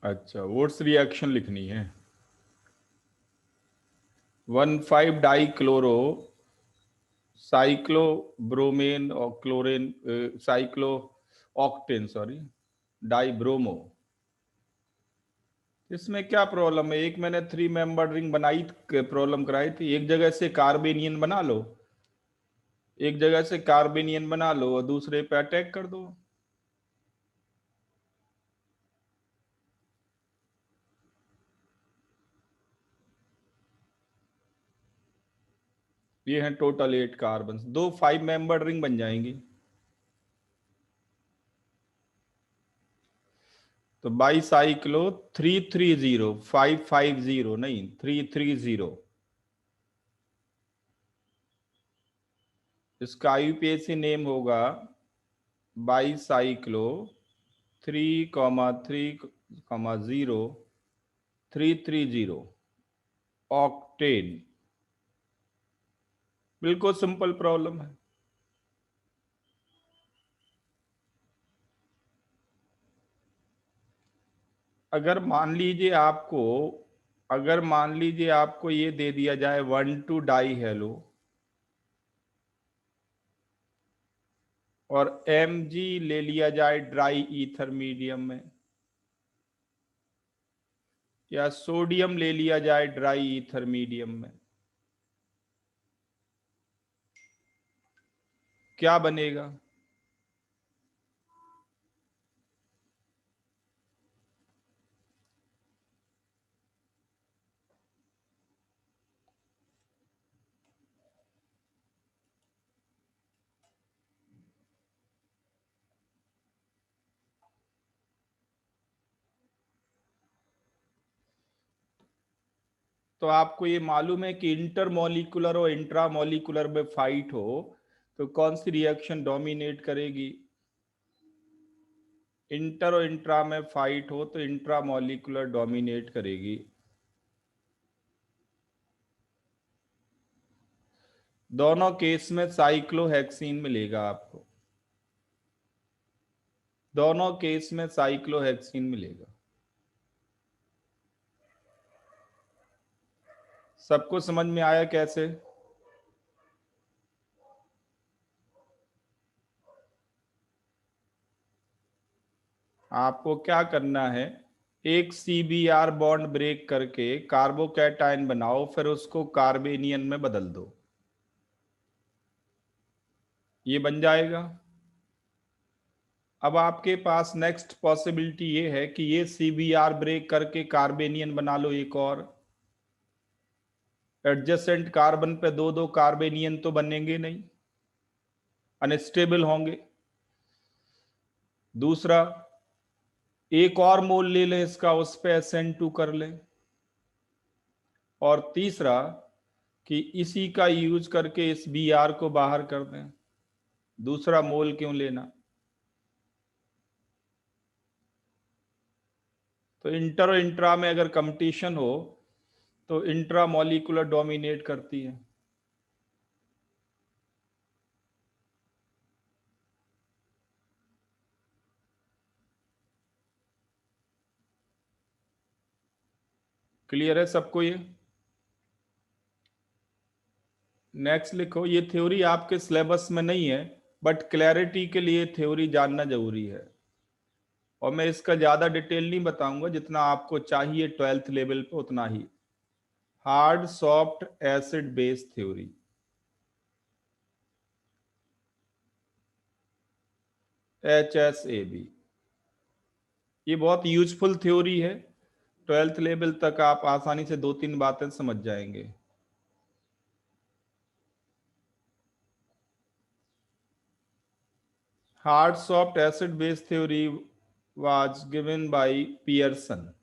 अच्छा, Wurtz reaction लिखनी है। 1,5 डाई क्लोरो साइक्लोब्रोमेन और क्लोरेन cyclo octane, sorry, di bromo. इसमें क्या प्रॉब्लम है? एक मैंने 3 मेंबर रिंग बनाई, प्रॉब्लम कराई थी। एक जगह से कार्बेनियन बना लो, एक जगह से कार्बेनियन बना लो और दूसरे पे अटैक कर दो। ये हैं टोटल 8 कार्बन, दो 5 मेंबर रिंग बन जाएंगी। तो बाई साइक्लो 330, 550 नहीं, 330। इसका आईयूपीएसी नेम होगा बाई साइक्लो 3,3,0 330 ऑक्टेन। बिल्कुल सिंपल प्रॉब्लम है। अगर मान लीजिए आपको अगर मान लीजिए आपको ये दे दिया जाए 1,2 डाई हेलो और Mg ले लिया जाए ड्राई ईथर मीडियम में, या सोडियम ले लिया जाए ड्राई ईथर मीडियम में, क्या बनेगा? तो आपको ये मालूम है कि इंटरमोलिकुलर और इंट्रामोलिकुलर में फाइट हो तो कौन सी रिएक्शन डोमिनेट करेगी? इंटर और इंट्रा में फाइट हो तो इंट्रामोलिकुलर डोमिनेट करेगी। दोनों केस में साइक्लोहेक्सीन मिलेगा आपको, दोनों केस में साइक्लोहेक्सीन मिलेगा। सबको समझ में आया कैसे? आपको क्या करना है, एक CBr बॉन्ड ब्रेक करके कार्बोकैटायन बनाओ, फिर उसको कार्बेनियन में बदल दो, ये बन जाएगा। अब आपके पास नेक्स्ट पॉसिबिलिटी ये है कि ये CBr ब्रेक करके कार्बेनियन बना लो एक और। एडजेसेंट कार्बन पे दो दो कार्बेनियन तो बनेंगे नहीं, अनस्टेबल होंगे। दूसरा, एक और मोल ले लें इसका, उस पे SN2 कर लें। और तीसरा कि इसी का यूज करके इस Br को बाहर कर दें। दूसरा मोल क्यों लेना? तो इंटर और इंट्रा में अगर कंपटीशन हो तो इंट्रा मॉलिक्यूलर डोमिनेट करती है। क्लियर है सबको ये? नेक्स्ट लिखो, ये थ्योरी आपके सिलेबस में नहीं है, बट क्लैरिटी के लिए थ्योरी जानना जरूरी है। और मैं इसका ज्यादा डिटेल नहीं बताऊंगा, जितना आपको चाहिए 12th लेवल पे उतना ही। Hard soft acid base theory, HSAB, ये बहुत यूजफुल थ्योरी है। 12th लेवल तक आप आसानी से 2-3 बातें समझ जाएंगे। Hard soft acid base theory was given by Pearson.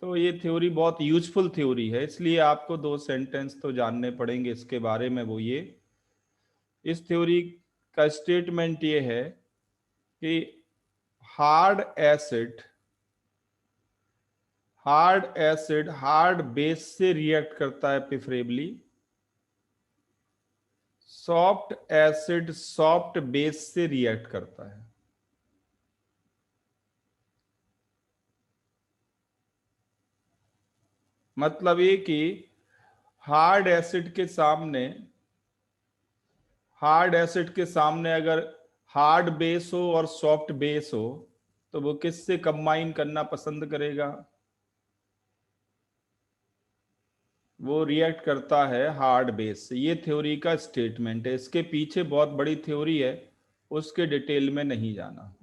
तो ये थ्योरी बहुत यूजफुल थ्योरी है, इसलिए आपको 2 सेंटेंस तो जानने पड़ेंगे इसके बारे में। वो ये, इस थ्योरी का स्टेटमेंट ये है कि हार्ड एसिड हार्ड बेस से रिएक्ट करता है preferably, soft acid soft base से रिएक्ट करता है। मतलब ये कि हार्ड एसिड के सामने अगर हार्ड बेस हो और सॉफ्ट बेस हो तो वो किससे कंबाइन करना पसंद करेगा? वो रिएक्ट करता है हार्ड बेस से। ये थ्योरी का स्टेटमेंट है, इसके पीछे बहुत बड़ी थ्योरी है, उसके डिटेल में नहीं जाना।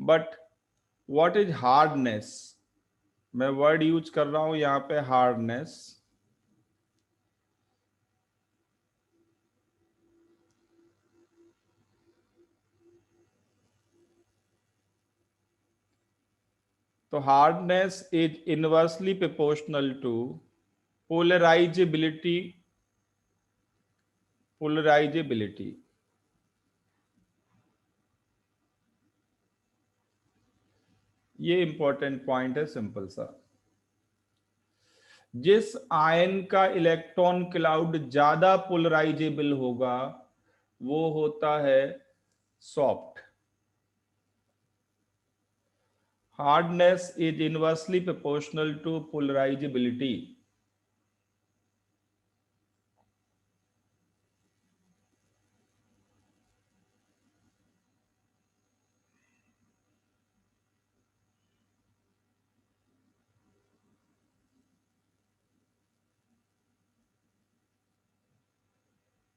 But what is hardness? मैं वर्ड यूज कर रहा हूं यहां पे, हार्डनेस। तो hardness is inversely proportional to polarisability. Polarisability, ये इंपॉर्टेंट पॉइंट है, सिंपल सा। जिस आयन का इलेक्ट्रॉन क्लाउड ज्यादा पोलराइजेबल होगा वो होता है soft. Hardness is inversely proportional to polarisability.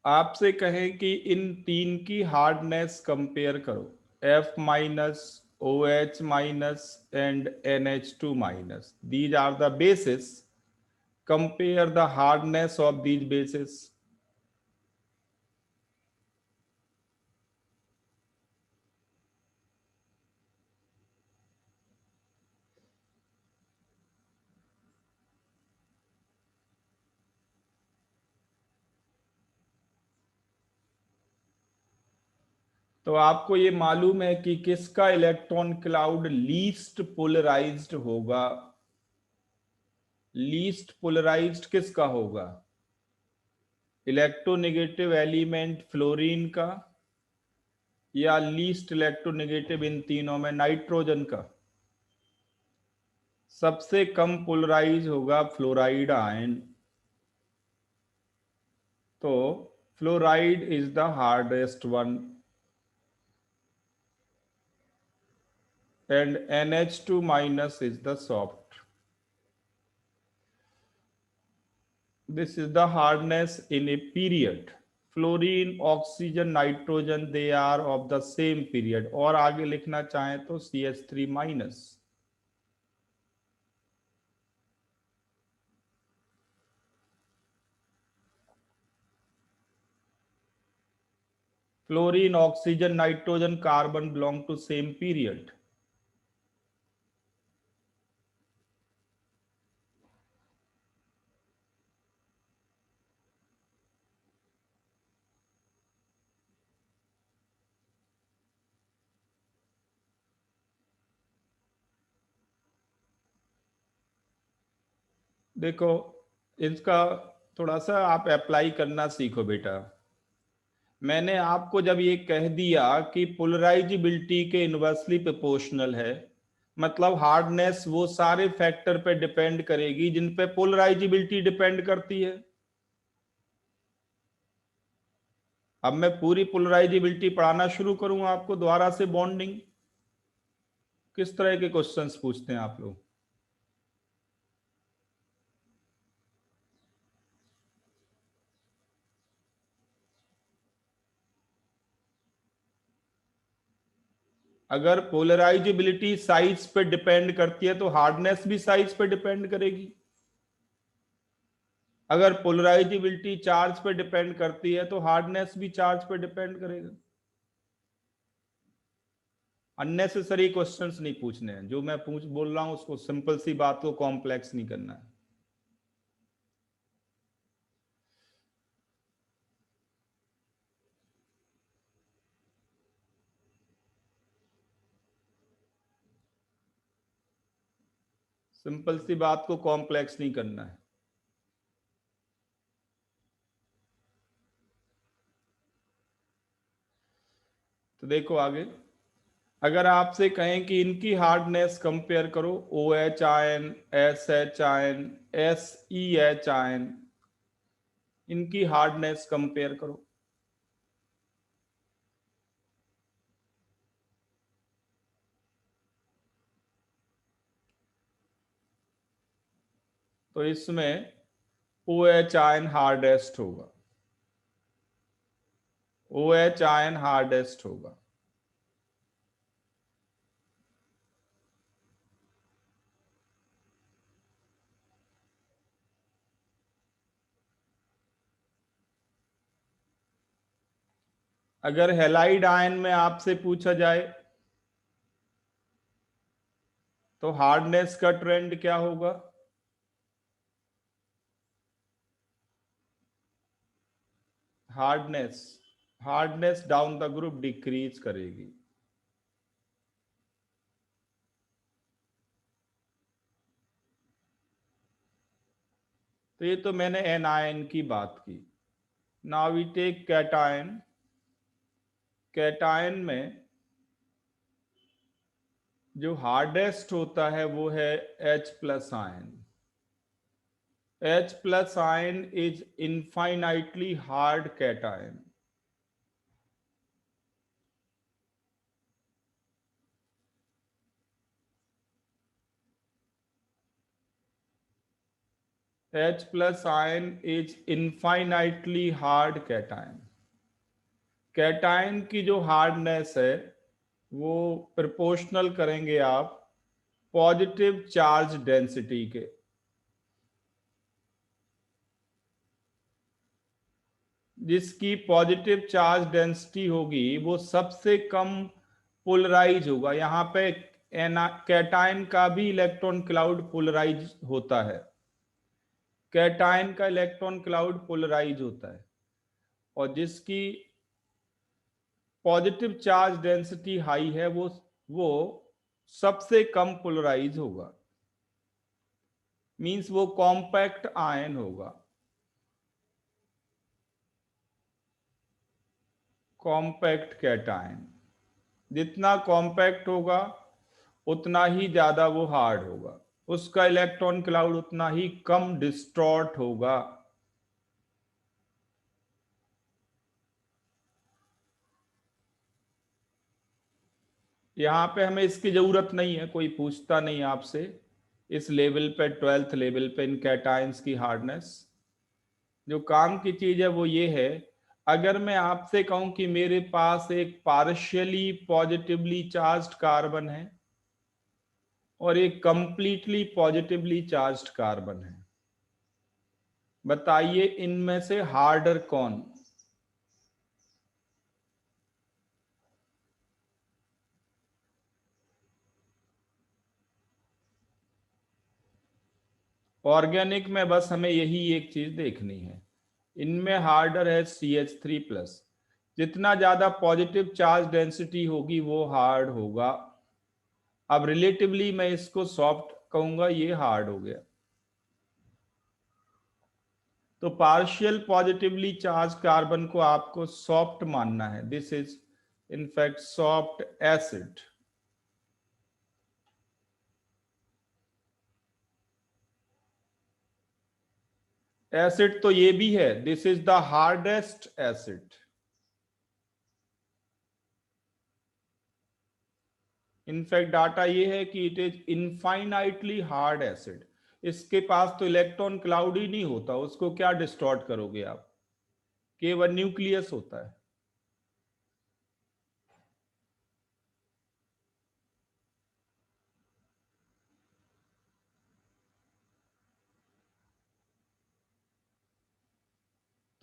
आपसे कहें कि इन तीन की हार्डनेस कंपेयर करो, F-, OH- and NH2-, these are the bases, compare the hardness of these bases। तो आपको ये मालूम है कि किसका इलेक्ट्रॉन क्लाउड लीस्ट पोलराइज्ड होगा? लीस्ट पोलराइज्ड किसका होगा? इलेक्ट्रोनेगेटिव एलिमेंट फ्लोरीन का, या लीस्ट इलेक्ट्रोनेगेटिव इन तीनों में नाइट्रोजन का? सबसे कम पोलराइज होगा फ्लोराइड आयन। तो fluoride is the hardest one and NH2- is the soft। This is the hardness in a period। Fluorine, oxygen, nitrogen, they are of the same period. और आगे लिखना चाहें तो CH3-। Fluorine, oxygen, nitrogen, carbon belong to same period. देखो, इसका थोड़ा सा आप अप्लाई करना सीखो बेटा। मैंने आपको जब ये कह दिया कि पोलराइजिबिलिटी के इनवर्सली प्रोपोर्शनल है, मतलब हार्डनेस वो सारे फैक्टर पे डिपेंड करेगी जिन पे पोलराइजिबिलिटी डिपेंड करती है। अब मैं पूरी पोलराइजिबिलिटी पढ़ाना शुरू करूं आपको दोबारा से, बॉन्डिंग किस तरह के क्वेश्चंस पूछते हैं आप लोग? अगर पोलराइजिबिलिटी साइज पे डिपेंड करती है तो हार्डनेस भी साइज पे डिपेंड करेगी। अगर पोलराइजिबिलिटी चार्ज पे डिपेंड करती है तो हार्डनेस भी चार्ज पे डिपेंड करेगा। अननेसेसरी क्वेश्चंस नहीं पूछने हैं, जो मैं बोल रहा हूं उसको सिंपल सी बात को कॉम्प्लेक्स नहीं करना है। सिंपल सी बात को कॉम्प्लेक्स नहीं करना है। तो देखो आगे, अगर आपसे कहें कि इनकी हार्डनेस कंपेयर करो, OH ion, SH ion, SEH ion, इनकी हार्डनेस कंपेयर करो। तो इसमें OH आयन हार्डेस्ट होगा, OH आयन हार्डेस्ट होगा। अगर हेलाइड आयन में आपसे पूछा जाए तो हार्डनेस का ट्रेंड क्या होगा? Hardness hardness down the group decrease करेगी। तो ये तो मैंने एनायन की बात की। Now we take cation. Cation में जो हार्डेस्ट होता है वो है H plus ion. H plus ion is infinitely hard cation. H plus ion is infinitely hard cation. Cation की जो हार्डनेस है वो प्रोपोर्शनल करेंगे आप पॉजिटिव चार्ज डेंसिटी के। जिसकी पॉजिटिव चार्ज डेंसिटी होगी वो सबसे कम पोलराइज होगा। यहाँ पे कैटायन का भी इलेक्ट्रॉन क्लाउड पोलराइज होता है। कैटायन का इलेक्ट्रॉन क्लाउड पोलराइज होता है और जिसकी पॉजिटिव चार्ज डेंसिटी हाई है वो सबसे कम पोलराइज होगा। मींस वो कॉम्पैक्ट आयन होगा। कॉम्पैक्ट कैटायन जितना कॉम्पैक्ट होगा उतना ही ज्यादा वो हार्ड होगा, उसका इलेक्ट्रॉन क्लाउड उतना ही कम डिस्टॉर्ट होगा। यहाँ पे हमें इसकी जरूरत नहीं है, कोई पूछता नहीं आपसे इस लेवल पे, 12th लेवल पे इन कैटायंस की हार्डनेस। जो काम की चीज है वो ये है, अगर मैं आपसे कहूं कि मेरे पास एक पार्शियली पॉजिटिवली चार्ज्ड कार्बन है और एक कंप्लीटली पॉजिटिवली चार्ज्ड कार्बन है, बताइए इनमें से हार्डर कौन? ऑर्गेनिक में बस हमें यही एक चीज देखनी है, इनमें हार्डर है CH3+। जितना ज्यादा पॉजिटिव चार्ज डेंसिटी होगी वो हार्ड होगा। अब रिलेटिवली मैं इसको सॉफ्ट कहूंगा, ये हार्ड हो गया। तो पार्शियल पॉजिटिवली चार्ज कार्बन को आपको सॉफ्ट मानना है। This is in fact soft acid. Acid तो ये भी है, this is the hardest acid. In fact data ये है कि it is infinitely hard acid. इसके पास तो इलेक्ट्रॉन क्लाउड ही नहीं होता, उसको क्या डिस्टॉर्ट करोगे आप? केवल न्यूक्लियस होता है।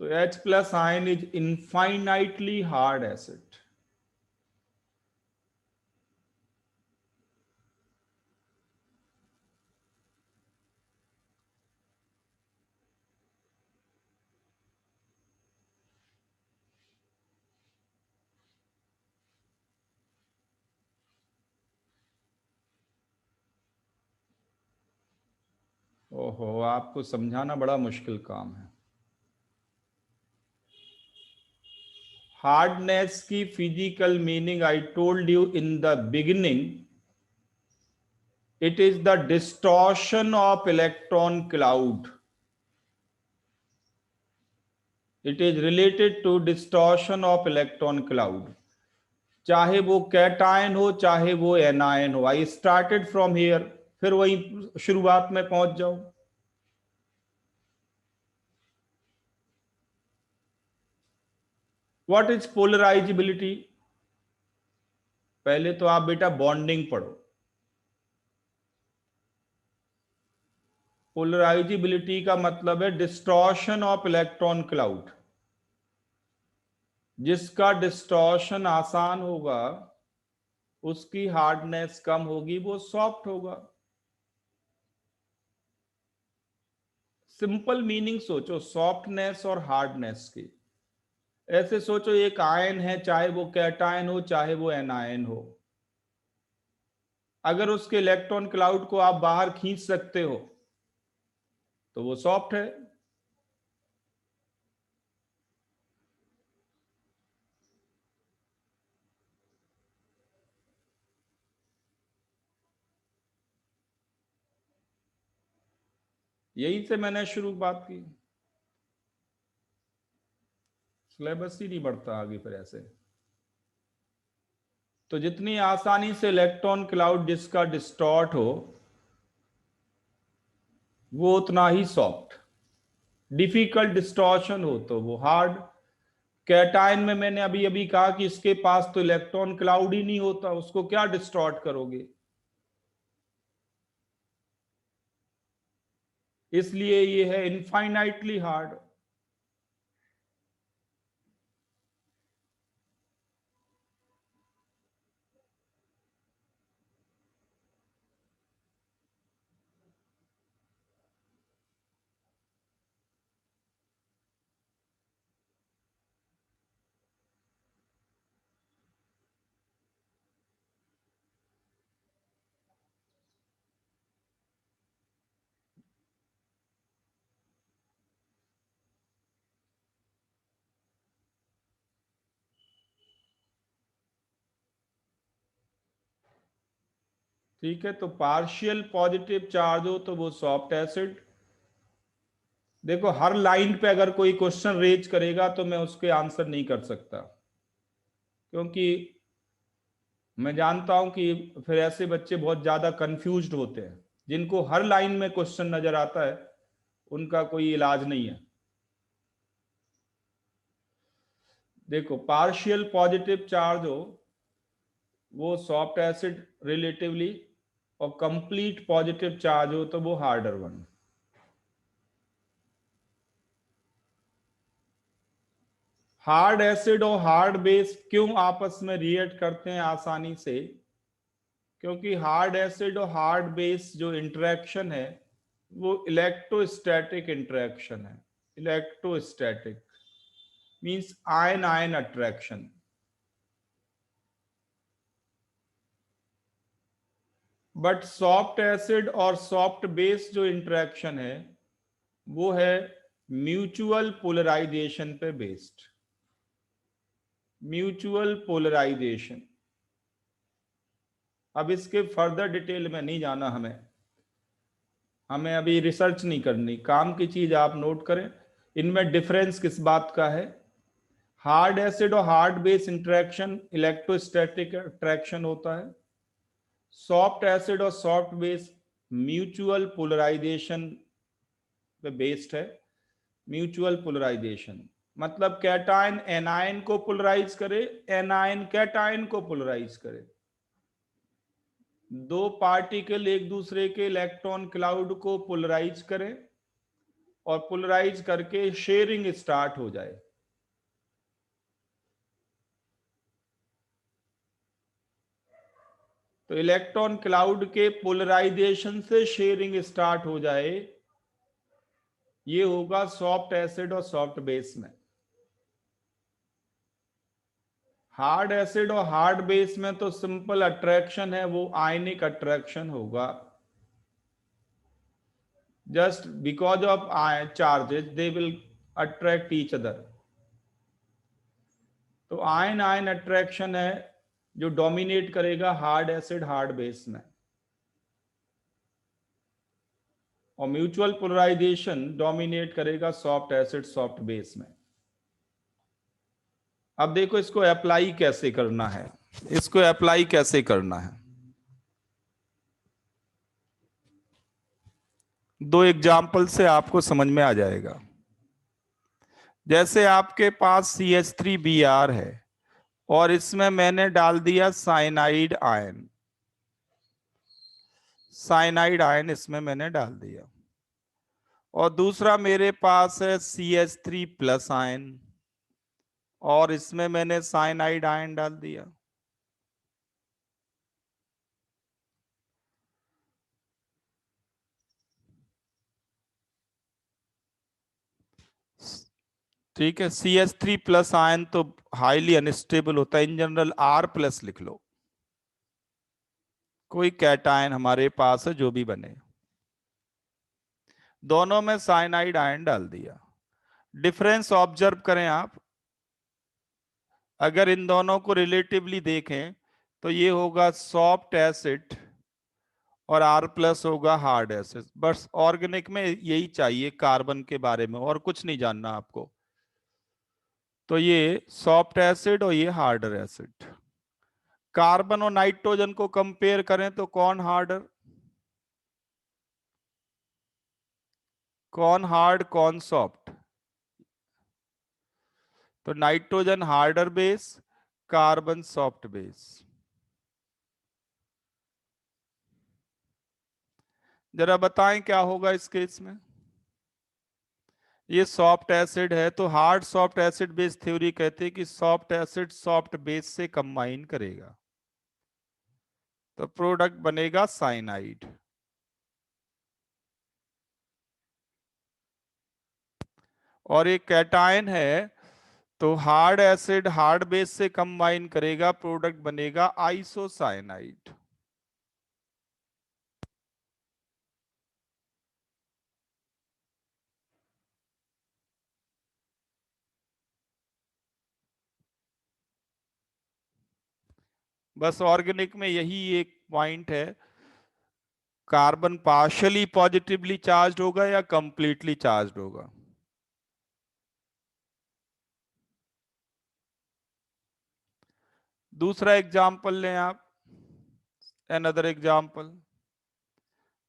तो H plus ion is infinitely hard acid. ओहो, आपको समझाना बड़ा मुश्किल काम है। हार्डनेस की physical meaning I told you in the beginning, it is the distortion of electron cloud. It is related to distortion of electron cloud. चाहे वो कैटायन हो चाहे वो एनायन हो, आई स्टार्टेड फ्रॉम हियर, फिर वही शुरुआत में पहुंच जाओ। What is polarisability? पहले तो आप बेटा बॉन्डिंग पढ़ो। पोलराइजिबिलिटी का मतलब है डिस्टॉर्शन ऑफ इलेक्ट्रॉन क्लाउड। जिसका डिस्टॉर्शन आसान होगा उसकी हार्डनेस कम होगी, वो सॉफ्ट होगा। सिंपल मीनिंग सोचो सॉफ्टनेस और हार्डनेस की। ऐसे सोचो एक आयन है, चाहे वो कैटायन हो चाहे वो एनायन हो, अगर उसके इलेक्ट्रॉन क्लाउड को आप बाहर खींच सकते हो तो वो सॉफ्ट है। यही से मैंने शुरू बात की। सिलेबस ही नहीं बढ़ता आगे फिर ऐसे। तो जितनी आसानी से इलेक्ट्रॉन क्लाउड जिसका डिस्टॉर्ट हो वो उतना ही सॉफ्ट। डिफिकल्ट डिस्टॉर्शन हो तो वो हार्ड। कैटायन में मैंने अभी अभी कहा कि इसके पास तो इलेक्ट्रॉन क्लाउड ही नहीं होता, उसको क्या डिस्टॉर्ट करोगे। इसलिए ये है इनफाइनाइटली हार्ड। ठीक है, तो पार्शियल पॉजिटिव चार्ज हो तो वो सॉफ्ट एसिड। देखो हर लाइन पे अगर कोई क्वेश्चन रेज करेगा तो मैं उसके आंसर नहीं कर सकता, क्योंकि मैं जानता हूं कि फिर ऐसे बच्चे बहुत ज्यादा कंफ्यूज्ड होते हैं जिनको हर लाइन में क्वेश्चन नजर आता है, उनका कोई इलाज नहीं है। देखो पार्शियल पॉजिटिव चार्ज हो वो सॉफ्ट एसिड रिलेटिवली, और कंप्लीट पॉजिटिव चार्ज हो तो वो हार्डर वन। हार्ड एसिड और हार्ड बेस क्यों आपस में रिएक्ट करते हैं आसानी से? क्योंकि हार्ड एसिड और हार्ड बेस जो इंटरेक्शन है वो इलेक्ट्रोस्टैटिक इंटरेक्शन है। Electrostatic means ion ion attraction. But soft acid और सॉफ्ट बेस जो इंटरेक्शन है वो है म्यूचुअल पोलराइजेशन पे बेस्ड। Mutual polarisation. अब इसके फर्दर डिटेल में नहीं जाना, हमें हमें अभी रिसर्च नहीं करनी, काम की चीज आप नोट करें। इनमें डिफरेंस किस बात का है? हार्ड एसिड और hard base interaction electrostatic attraction होता है। सॉफ्ट एसिड और सॉफ्ट बेस म्यूचुअल पोलराइजेशन पे बेस्ड है। म्यूचुअल पोलराइजेशन मतलब कैटायन एनायन को पोलराइज करे, एनायन कैटायन को पोलराइज करे। दो पार्टिकल एक दूसरे के इलेक्ट्रॉन क्लाउड को पोलराइज करें और पोलराइज करके शेयरिंग स्टार्ट हो जाए। तो इलेक्ट्रॉन क्लाउड के पोलराइजेशन से शेयरिंग स्टार्ट हो जाए, ये होगा सॉफ्ट एसिड और सॉफ्ट बेस में। हार्ड एसिड और हार्ड बेस में तो सिंपल अट्रैक्शन है, वो आयनिक अट्रैक्शन होगा। Just because of charges they will attract each other. तो आयन आयन अट्रैक्शन है जो डोमिनेट करेगा हार्ड एसिड हार्ड बेस में, और म्यूचुअल पोलराइजेशन डोमिनेट करेगा सॉफ्ट एसिड सॉफ्ट बेस में। अब देखो इसको अप्लाई कैसे करना है, इसको अप्लाई कैसे करना है। दो एग्जाम्पल से आपको समझ में आ जाएगा। जैसे आपके पास CH3Br है और इसमें मैंने डाल दिया साइनाइड आयन, साइनाइड आयन इसमें मैंने डाल दिया, और दूसरा मेरे पास है CH3+ आयन और इसमें मैंने साइनाइड आयन डाल दिया। ठीक है, CH3+ आयन तो हाईली अनस्टेबल होता है, इन जनरल R+ लिख लो, कोई कैटायन हमारे पास है जो भी बने। दोनों में साइनाइड आयन डाल दिया। डिफरेंस ऑब्जर्व करें आप, अगर इन दोनों को रिलेटिवली देखें तो ये होगा सॉफ्ट एसिड और R+ होगा हार्ड एसिड। बस ऑर्गेनिक में यही चाहिए कार्बन के बारे में, और कुछ नहीं जानना आपको। तो ये सॉफ्ट एसिड और ये हार्डर एसिड। कार्बन और नाइट्रोजन को कंपेयर करें तो कौन हार्डर, कौन हार्ड कौन सॉफ्ट? तो nitrogen harder base, carbon soft base. जरा बताएं क्या होगा इस केस में। ये सॉफ्ट एसिड है तो hard soft acid base theory कहते हैं कि सॉफ्ट एसिड सॉफ्ट बेस से कंबाइन करेगा तो प्रोडक्ट बनेगा साइनाइड। और एक कैटायन है तो हार्ड एसिड हार्ड बेस से कंबाइन करेगा, प्रोडक्ट बनेगा आइसोसाइनाइड। बस ऑर्गेनिक में यही एक पॉइंट है, कार्बन पार्शियली पॉजिटिवली चार्ज होगा या कंप्लीटली चार्ज होगा। दूसरा एग्जाम्पल लें आप, अनदर एग्जाम्पल।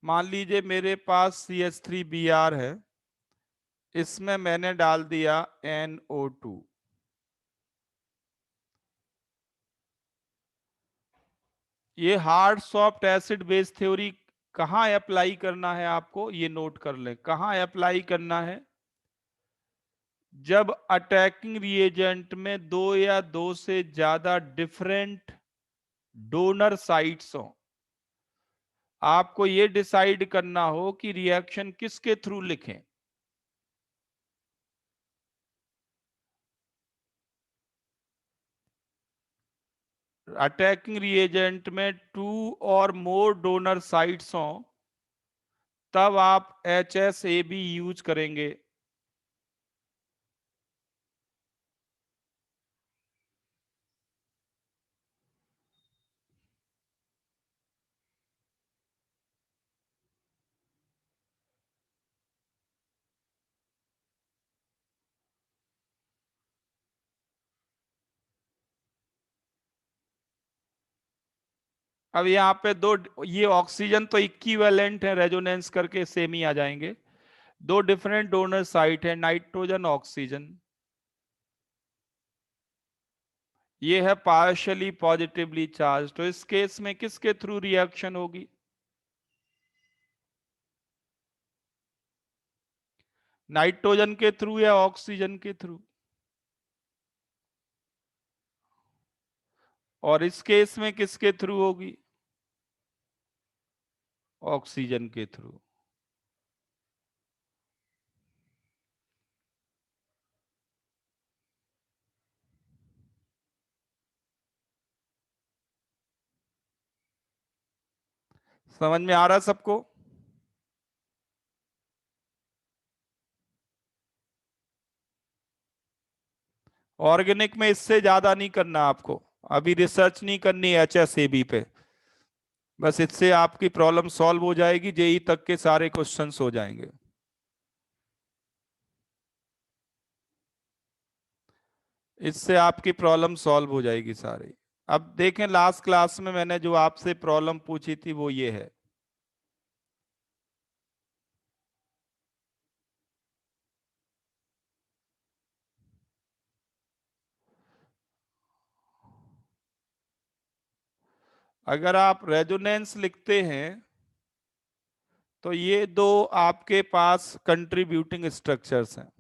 मान लीजिए मेरे पास CH3Br है, इसमें मैंने डाल दिया NO2। ये hard soft acid base theory कहाँ अप्लाई करना है आपको, ये नोट कर लें कहाँ अप्लाई करना है। जब अटैकिंग रिएजेंट में दो या दो से ज्यादा डिफरेंट डोनर साइट्स हो, आपको ये डिसाइड करना हो कि रिएक्शन किसके थ्रू लिखें। अटैकिंग रिएजेंट में 2 और मोर डोनर साइट्स हो तब आप HSAB यूज करेंगे। अब यहाँ पे दो, ये ऑक्सीजन तो इक्विवेलेंट है, रेजोनेंस करके सेम ही आ जाएंगे। दो डिफरेंट डोनर साइट है, नाइट्रोजन ऑक्सीजन। ये है पार्शियली पॉजिटिवली चार्ज, तो इस केस में किसके थ्रू रिएक्शन होगी? नाइट्रोजन के थ्रू या ऑक्सीजन के थ्रू? और इस केस में किसके थ्रू होगी? ऑक्सीजन के थ्रू। समझ में आ रहा सबको? ऑर्गेनिक में इससे ज्यादा नहीं करना आपको, अभी रिसर्च नहीं करनी HSAB पे, बस इससे आपकी प्रॉब्लम सॉल्व हो जाएगी, जेई तक के सारे क्वेश्चंस हो जाएंगे। इससे आपकी प्रॉब्लम सॉल्व हो जाएगी सारी। अब देखें, लास्ट क्लास में मैंने जो आपसे प्रॉब्लम पूछी थी वो ये है। अगर आप रेजोनेंस लिखते हैं तो ये दो आपके पास कंट्रीब्यूटिंग स्ट्रक्चर्स हैं।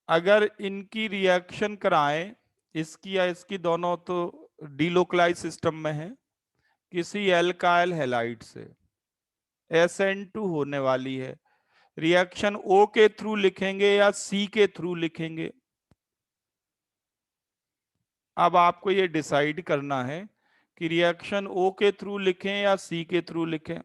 अगर इनकी रिएक्शन कराएं, इसकी या इसकी, दोनों तो डीलोकलाइज सिस्टम में है, किसी एल्काइल हैलाइड से SN2 होने वाली है। रिएक्शन O के थ्रू लिखेंगे या C के थ्रू लिखेंगे, अब आपको ये डिसाइड करना है कि रिएक्शन O के थ्रू लिखें या C के थ्रू लिखें।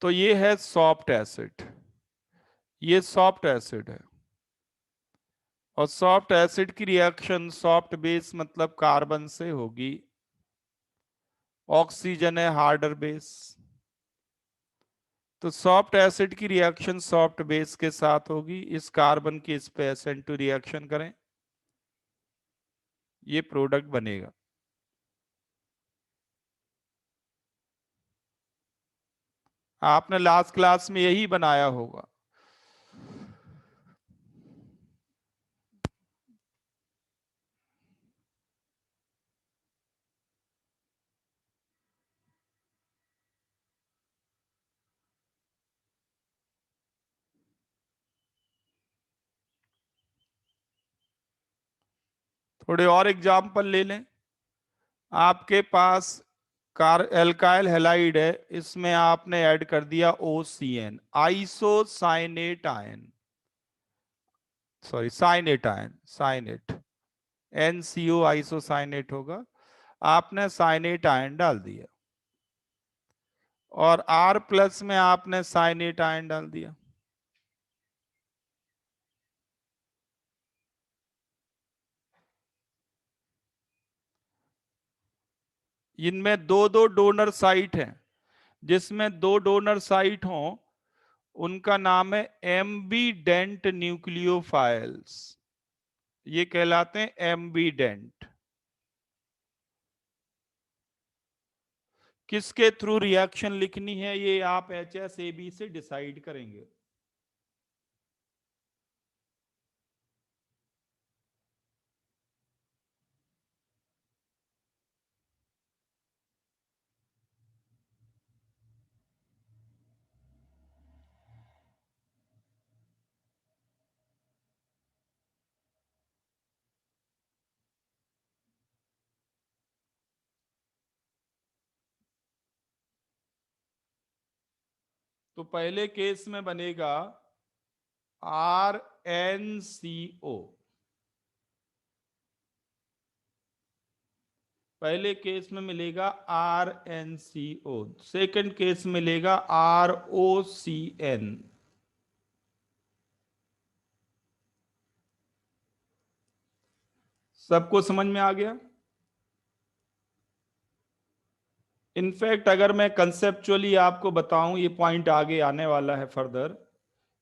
तो ये है सॉफ्ट एसिड, ये सॉफ्ट एसिड है, और सॉफ्ट एसिड की रिएक्शन सॉफ्ट बेस मतलब कार्बन से होगी, ऑक्सीजन है हार्डर बेस, तो सॉफ्ट एसिड की रिएक्शन सॉफ्ट बेस के साथ होगी। इस कार्बन की इस पे SN2 रिएक्शन करें, ये प्रोडक्ट बनेगा। आपने लास्ट क्लास में यही बनाया होगा। थोड़े और एग्जाम्पल ले लें। आपके पास कार एल्काइल हैलाइड है, इसमें आपने ऐड कर दिया OCN, isocyanate ion, sorry cyanate ion, cyanate, NCO isocyanate होगा, आपने साइनेट आयन डाल दिया, और R+ में आपने साइनेट आयन डाल दिया। इनमें दो दो डोनर साइट हैं, जिसमें दो डोनर साइट हों उनका नाम है एम्बीडेंट न्यूक्लियोफाइल्स, ये कहलाते हैं एम्बीडेंट। किसके थ्रू रिएक्शन लिखनी है ये आप HSAB से डिसाइड करेंगे। तो पहले केस में बनेगा RnCO, पहले केस में मिलेगा RnCO, सेकंड केस में मिलेगा ROCN। सबको समझ में आ गया? इनफैक्ट अगर मैं कंसेप्चुअली आपको बताऊं, ये पॉइंट आगे आने वाला है फर्दर,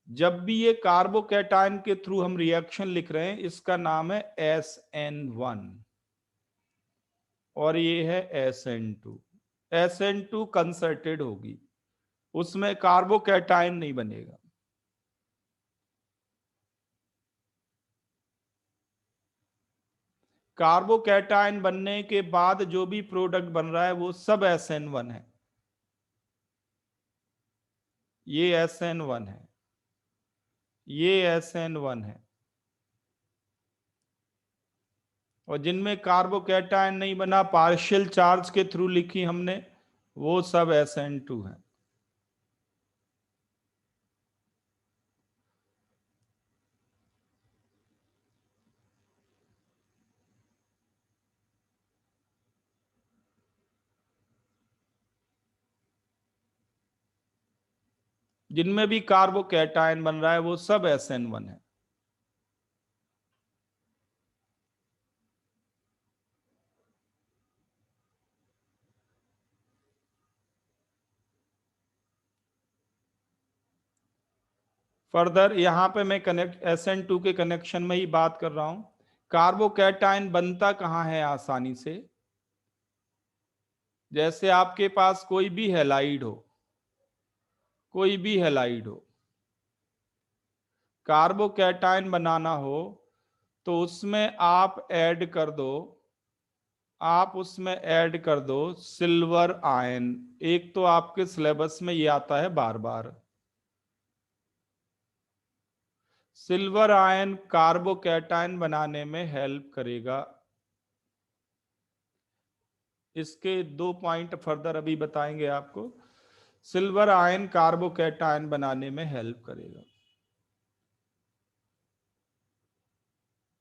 जब भी ये कार्बोकैटायन के थ्रू हम रिएक्शन लिख रहे हैं, इसका नाम है SN1 और ये है SN2। SN2 कंसर्टेड होगी, उसमें कार्बोकैटायन नहीं बनेगा। कार्बोकैटायन बनने के बाद जो भी प्रोडक्ट बन रहा है वो सब SN1 है, ये SN1 है, ये SN1 है, और जिनमें कार्बोकैटायन नहीं बना, पार्शियल चार्ज के थ्रू लिखी हमने, वो सब SN2 है। जिनमें भी कार्बोकैटायन बन रहा है वो सब SN1 है। फर्दर यहां पे मैं SN2 के कनेक्शन में ही बात कर रहा हूं। कार्बोकैटायन बनता कहां है आसानी से? जैसे आपके पास कोई भी हैलाइड हो, कोई भी हैलाइड हो, कार्बोकैटायन बनाना हो तो उसमें आप ऐड कर दो, आप उसमें ऐड कर दो सिल्वर आयन। एक तो आपके सिलेबस में ये आता है बार बार, सिल्वर आयन कार्बोकैटायन बनाने में हेल्प करेगा। इसके 2 पॉइंट फर्दर अभी बताएंगे आपको। सिल्वर आयन कार्बोकैटायन बनाने में हेल्प करेगा।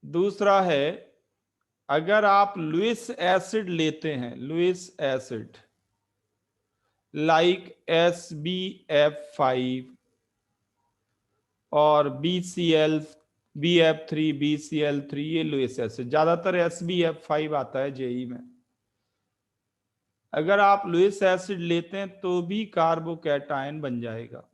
दूसरा है, अगर आप लुईस एसिड लेते हैं, लुईस एसिड लाइक SbF5 और BF3 BCl3, ये लुईस एसिड, ज्यादातर SbF5 आता है जेई में। अगर आप लुईस एसिड लेते हैं तो भी कार्बोकैटायन बन जाएगा।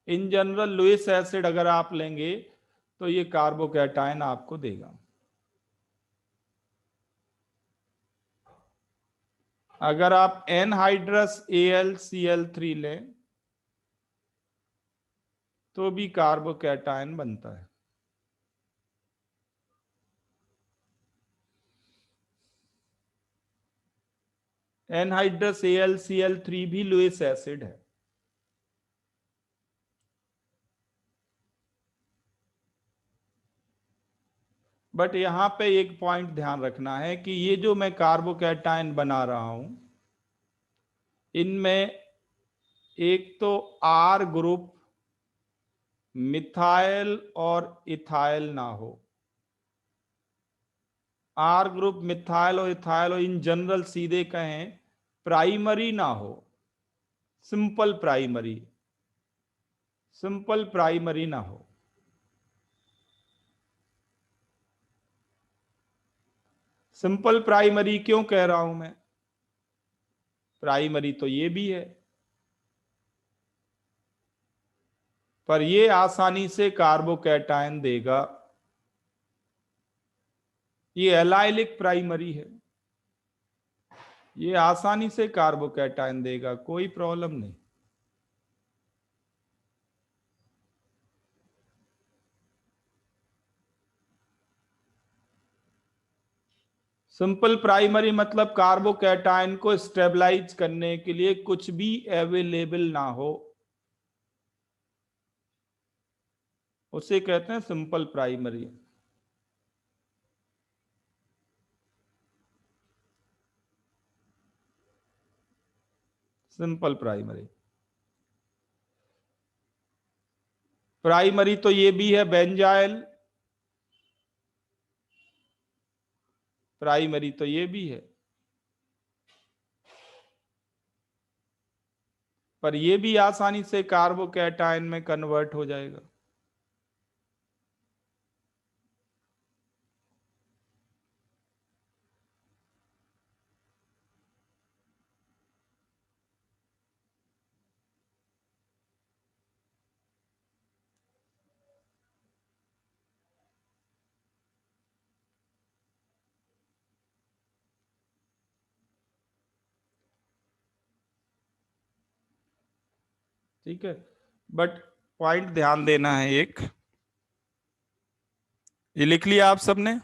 इन जनरल लुईस एसिड अगर आप लेंगे तो ये कार्बोकैटायन आपको देगा। अगर आप एनहाइड्रस AlCl3 लें तो भी कार्बोकैटायन बनता है। एनहाइड्रस AlCl3 भी लुईस एसिड है। बट यहां पे एक पॉइंट ध्यान रखना है कि ये जो मैं कार्बोकैटायन बना रहा हूं, इनमें एक तो R ग्रुप मिथाइल और इथाइल ना हो। R ग्रुप मिथाइल और इथाइल, और इन जनरल सीधे कहें प्राइमरी ना हो, सिंपल प्राइमरी, सिंपल प्राइमरी ना हो। सिंपल प्राइमरी क्यों कह रहा हूं मैं? प्राइमरी तो ये भी है, पर ये आसानी से कार्बोकैटायन देगा। ये एलाइलिक प्राइमरी है, ये आसानी से कार्बोकैटायन देगा, कोई प्रॉब्लम नहीं। सिंपल प्राइमरी मतलब कार्बोकैटायन को स्टेबलाइज करने के लिए कुछ भी अवेलेबल ना हो, उसे कहते हैं simple primary. Simple primary, primary तो ये भी है बेंजाइल, प्राइमरी तो ये भी है, पर ये भी आसानी से कार्बोकैटायन में कन्वर्ट हो जाएगा। ठीक है, बट पॉइंट ध्यान देना है एक, ये लिख लिया आप सबने?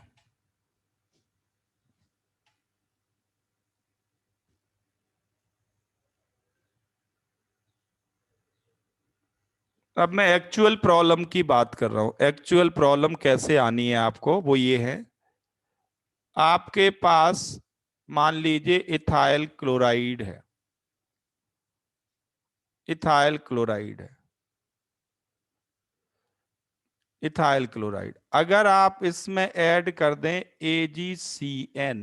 अब मैं एक्चुअल प्रॉब्लम की बात कर रहा हूं। एक्चुअल प्रॉब्लम कैसे आनी है आपको, वो ये है, आपके पास मान लीजिए इथाइल क्लोराइड है, इथाइल क्लोराइड है, इथाइल क्लोराइड। अगर आप इसमें ऐड कर दें AgCN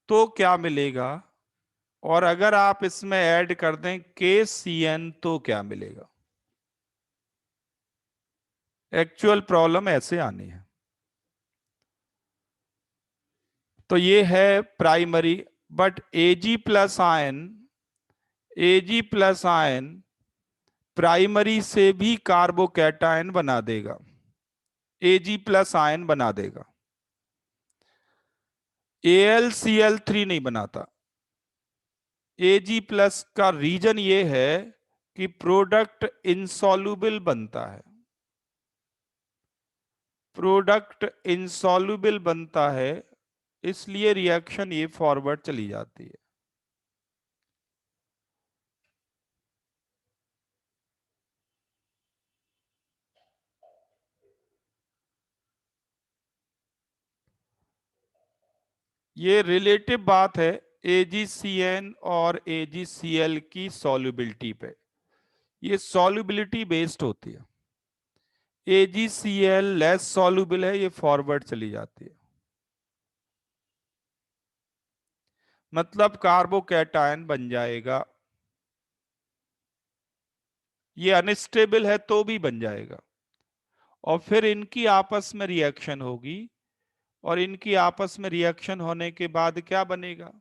तो क्या मिलेगा, और अगर आप इसमें ऐड कर दें KCN तो क्या मिलेगा। एक्चुअल प्रॉब्लम ऐसे आनी है। तो ये है primary, but Ag plus ion primary से भी कार्बोकैटायन बना देगा, Ag+आयन बना देगा। AlCl3 नहीं बनाता। Ag+ का रीजन ये है कि प्रोडक्ट इंसॉल्युबल बनता है, प्रोडक्ट इंसॉल्युबल बनता है, इसलिए रिएक्शन ये फॉरवर्ड चली जाती है। ये रिलेटिव बात है AgCN और AgCl की सॉल्युबिलिटी पे, ये सॉल्युबिलिटी बेस्ड होती है। AgCl लेस सॉल्युबल है, ये फॉरवर्ड चली जाती है, मतलब कार्बोकैटायन बन जाएगा। ये अनस्टेबल है तो भी बन जाएगा, और फिर इनकी आपस में रिएक्शन होगी, और इनकी आपस में रिएक्शन होने के बाद क्या बनेगा,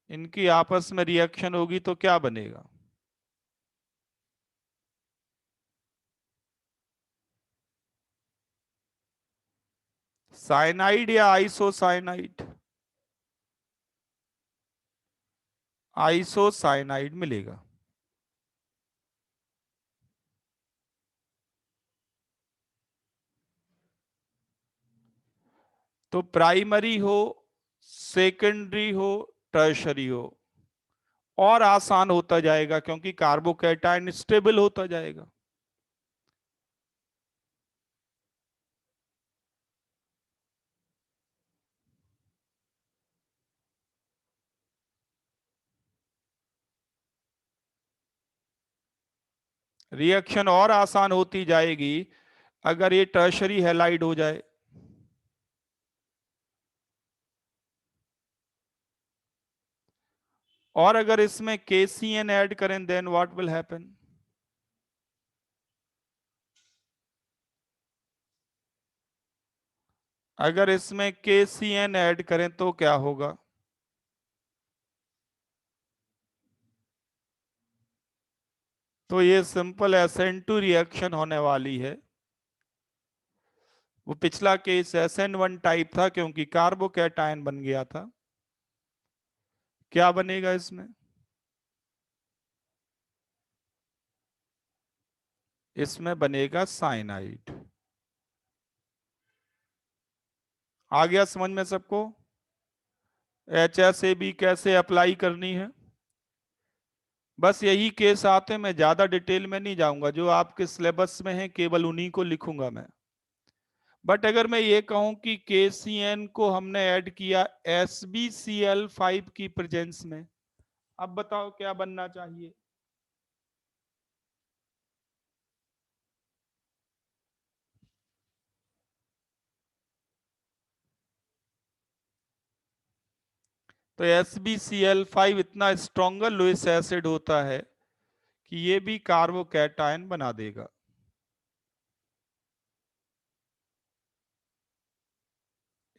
इनकी आपस में रिएक्शन होगी तो क्या बनेगा, साइनाइड या आइसोसाइनाइड, आइसोसाइनाइड मिलेगा। तो प्राइमरी हो, सेकेंडरी हो, टर्शरी हो, और आसान होता जाएगा क्योंकि कार्बोकैटायन स्टेबल होता जाएगा। रिएक्शन और आसान होती जाएगी अगर ये टर्शरी हैलाइड हो जाए। और अगर इसमें KCN ऐड करें देन व्हाट विल हैपन, अगर इसमें KCN ऐड करें तो क्या होगा, तो ये सिंपल SN2 रिएक्शन होने वाली है। वो पिछला केस SN1 टाइप था क्योंकि कार्बोकैटायन बन गया था। क्या बनेगा इसमें, इसमें बनेगा साइनाइड। आ गया समझ में सबको, HSAB कैसे अप्लाई करनी है। बस यही केस आते हैं, मैं ज्यादा डिटेल में नहीं जाऊंगा, जो आपके सिलेबस में है केवल उन्हीं को लिखूंगा मैं। बट अगर मैं ये कहूं कि KCN को हमने ऐड किया SbCl5 की प्रेजेंस में, अब बताओ क्या बनना चाहिए। तो SbCl5 इतना स्ट्रॉन्गर लुईस एसिड होता है कि ये भी कार्बोकैटायन बना देगा।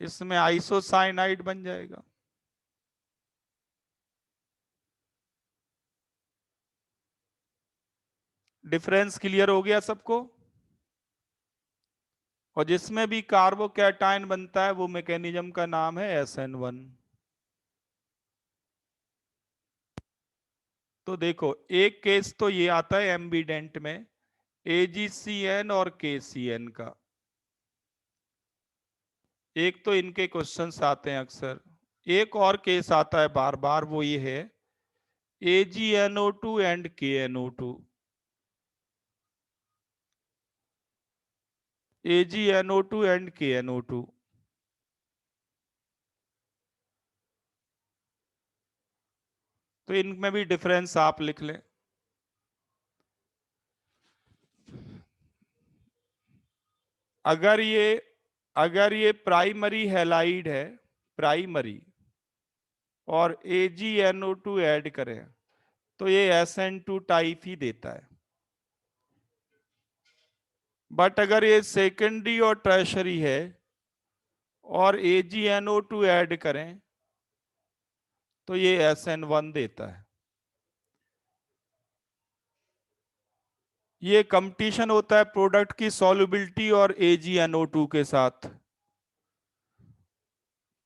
इसमें आइसोसाइनाइड बन जाएगा। डिफरेंस क्लियर हो गया सबको। और जिसमें भी कार्बोकैटायन बनता है वो मैकेनिज्म का नाम है SN1। तो देखो एक केस तो ये आता है एम्बिडेंट में AgCN और KCN का, एक तो इनके क्वेश्चंस आते हैं अक्सर। एक और केस आता है बार बार, वो ये है AgNO2 and KNO2, AgNO2 and KNO2। तो इनमें भी डिफरेंस आप लिख लें। अगर ये प्राइमरी हैलाइड है, प्राइमरी, और AgNO2 ऐड करें तो ये SN2 टाइप ही देता है। बट अगर ये सेकेंडरी और टर्शरी है और AgNO2 ऐड करें तो ये SN1 देता है। ये कंपटीशन होता है प्रोडक्ट की सॉल्युबिलिटी और AgNO2 के साथ।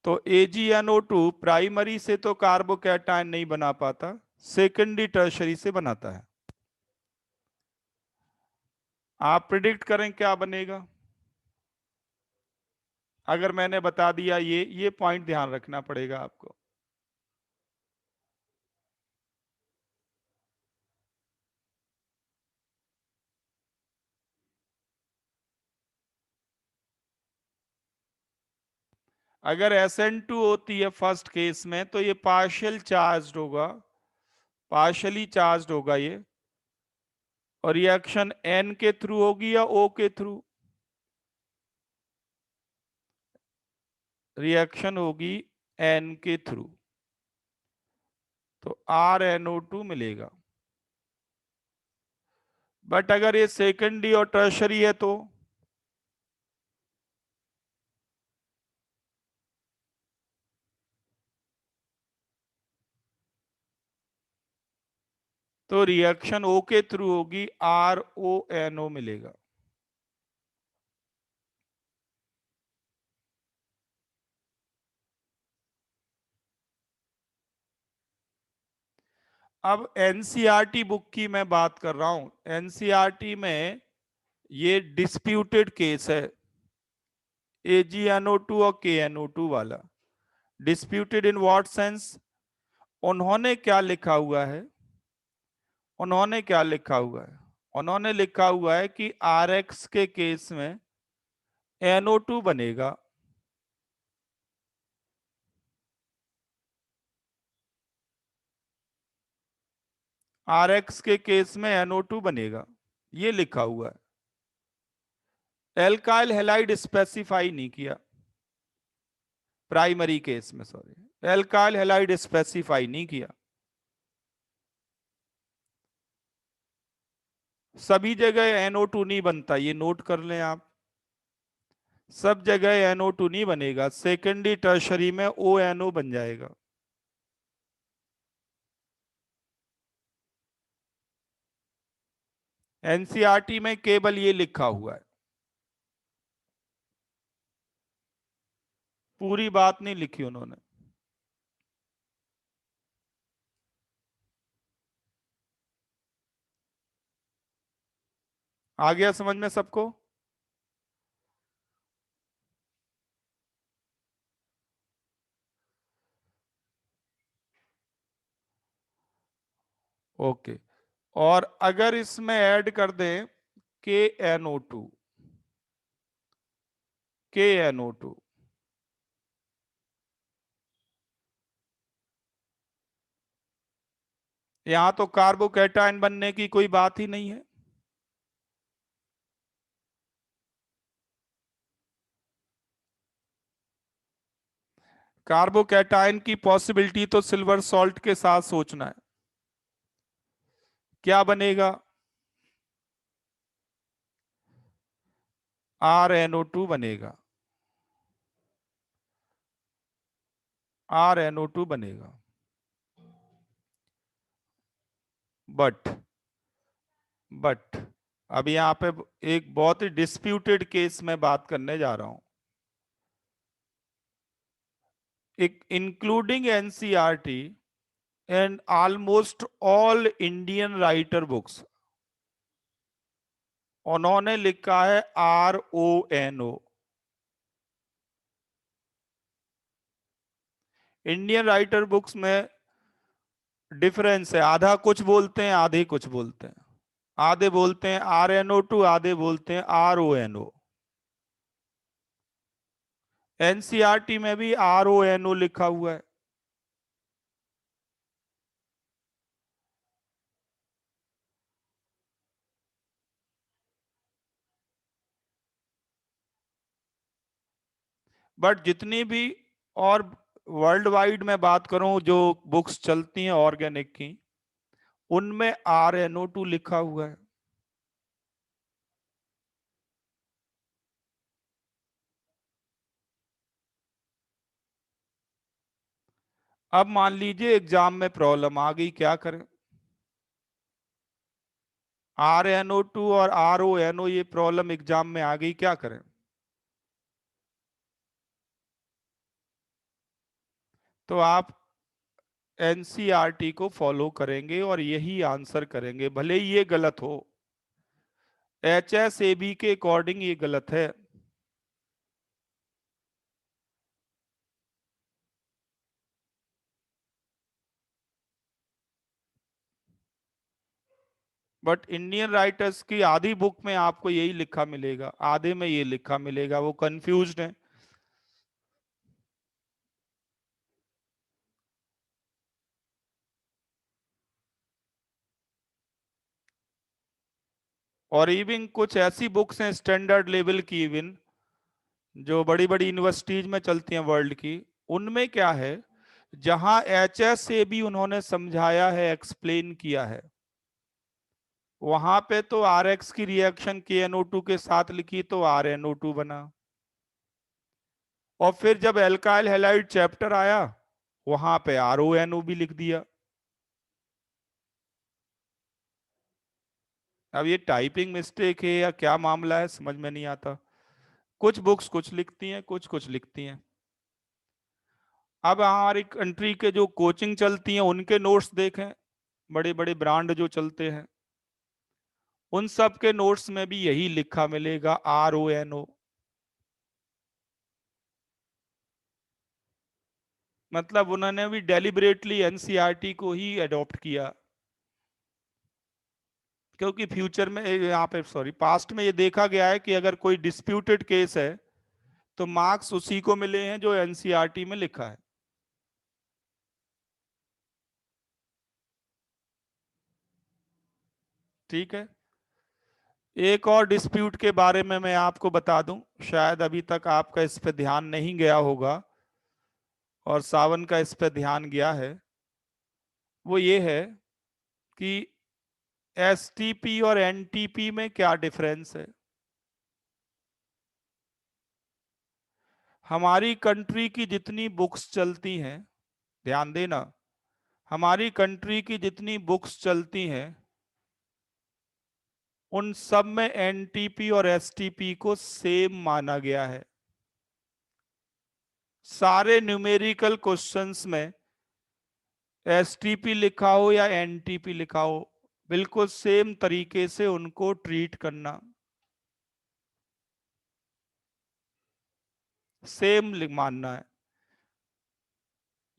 तो AgNO2 प्राइमरी से तो कार्बोकैटायन नहीं बना पाता, सेकेंडरी टर्शरी से बनाता है। आप प्रिडिक्ट करें क्या बनेगा? अगर मैंने बता दिया, ये पॉइंट ध्यान रखना पड़ेगा आपको। अगर SN2 होती है फर्स्ट केस में तो ये पार्शियल चार्ज होगा, पार्शली चार्ज होगा ये, और रिएक्शन N के थ्रू होगी या O के थ्रू? रिएक्शन होगी N के थ्रू, तो RnO2 मिलेगा। बट अगर ये सेकेंडरी और टर्शरी है तो रिएक्शन O के थ्रू होगी, RONO मिलेगा। अब एनसीईआरटी बुक की मैं बात कर रहा हूं। एनसीईआरटी में ये डिस्प्यूटेड केस है, AgNO2 और KNO2 वाला। Disputed in what sense? उन्होंने क्या लिखा हुआ है, उन्होंने क्या लिखा हुआ है? उन्होंने लिखा हुआ है कि RX के केस में NO2 बनेगा, RX के केस में NO2 बनेगा, ये लिखा हुआ है। एल्काइल हैलाइड स्पेसिफाई नहीं किया प्राइमरी केस में, सॉरी, एल्काइल हैलाइड स्पेसिफाई नहीं किया। सभी जगह NO2 नहीं बनता, ये नोट कर लें आप। सब जगह NO2 नहीं बनेगा, सेकेंडरी टर्शरी में ONO बन जाएगा। एनसीईआरटी में केवल ये लिखा हुआ है, पूरी बात नहीं लिखी उन्होंने। आ गया समझ में सबको? ओके। और अगर इसमें ऐड कर दें KNO2, KNO2, यहां तो कार्बोकैटायन बनने की कोई बात ही नहीं है। कार्बोकैटायन की पॉसिबिलिटी तो सिल्वर सॉल्ट के साथ सोचना है। क्या बनेगा? RnO2 बनेगा, RnO2 बनेगा। बट बट अब यहां पे एक बहुत ही डिस्प्यूटेड केस में बात करने जा रहा हूं, एक including NCERT and almost all Indian writer books, उन्होंने लिखा है RONO। इंडियन राइटर बुक्स में डिफरेंस है, आधा कुछ बोलते हैं, आधे कुछ बोलते हैं। आधे बोलते हैं RnO2, आधे बोलते हैं RONO। एनसीईआरटी में भी RONO लिखा हुआ है। बट जितनी भी और वर्ल्ड वाइड में बात करूं जो बुक्स चलती हैं ऑर्गेनिक की, उनमें RnO2 लिखा हुआ है। अब मान लीजिए एग्जाम में प्रॉब्लम आ गई, क्या करें? RnO2 और RONO ये प्रॉब्लम एग्जाम में आ गई, क्या करें? तो आप NCERT को फॉलो करेंगे और यही आंसर करेंगे, भले ही ये गलत हो। HSAB के अकॉर्डिंग ये गलत है। बट इंडियन राइटर्स की आधी बुक में आपको यही लिखा मिलेगा, आधे में ये लिखा मिलेगा, वो कंफ्यूज्ड है। और इवन कुछ ऐसी बुक्स हैं स्टैंडर्ड लेवल की, इवन जो बड़ी बड़ी यूनिवर्सिटीज में चलती हैं वर्ल्ड की, उनमें क्या है, जहां HS से भी उन्होंने समझाया है, एक्सप्लेन किया है, वहां पे तो RX की रिएक्शन KNO2 के साथ लिखी तो RnO2 बना। और फिर जब एल्काइल हैलाइड चैप्टर आया, वहां पे RONO भी लिख दिया। अब ये टाइपिंग मिस्टेक है या क्या मामला है, समझ में नहीं आता। कुछ बुक्स कुछ लिखती हैं, कुछ कुछ लिखती हैं। अब हमारी कंट्री के जो कोचिंग चलती हैं उनके नोट्स देखें, बड़े बड़े ब्रांड जो चलते हैं, उन सब के नोट्स में भी यही लिखा मिलेगा, RONO। मतलब उन्होंने भी डेलिबरेटली NCERT को ही अडॉप्ट किया, क्योंकि फ्यूचर में यहाँ पे, सॉरी, पास्ट में ये देखा गया है कि अगर कोई डिस्प्यूटेड केस है तो मार्क्स उसी को मिले हैं जो NCERT में लिखा है। ठीक है। एक और डिस्प्यूट के बारे में मैं आपको बता दूं, शायद अभी तक आपका इस पे ध्यान नहीं गया होगा, और सावन का इस पे ध्यान गया है। वो ये है कि STP और NTP में क्या डिफरेंस है। हमारी कंट्री की जितनी बुक्स चलती हैं, ध्यान देना, हमारी कंट्री की जितनी बुक्स चलती हैं उन सब में NTP और STP को सेम माना गया है। सारे न्यूमेरिकल क्वेश्चंस में STP लिखा हो या NTP लिखा हो, बिल्कुल सेम तरीके से उनको ट्रीट करना, सेम मानना है।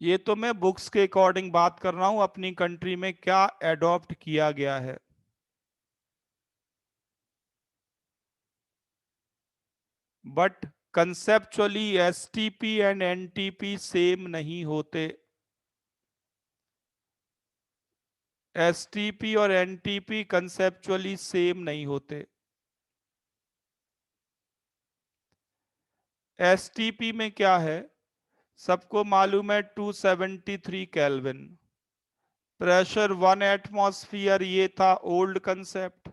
ये तो मैं बुक्स के अकॉर्डिंग बात कर रहा हूं, अपनी कंट्री में क्या एडॉप्ट किया गया है। But conceptually STP and NTP same नहीं होते। STP और NTP कंसेप्चुअली सेम नहीं होते। STP में क्या है, सबको मालूम है, 273 केल्विन, प्रेशर 1 एटमॉस्फियर, ये था ओल्ड कंसेप्ट,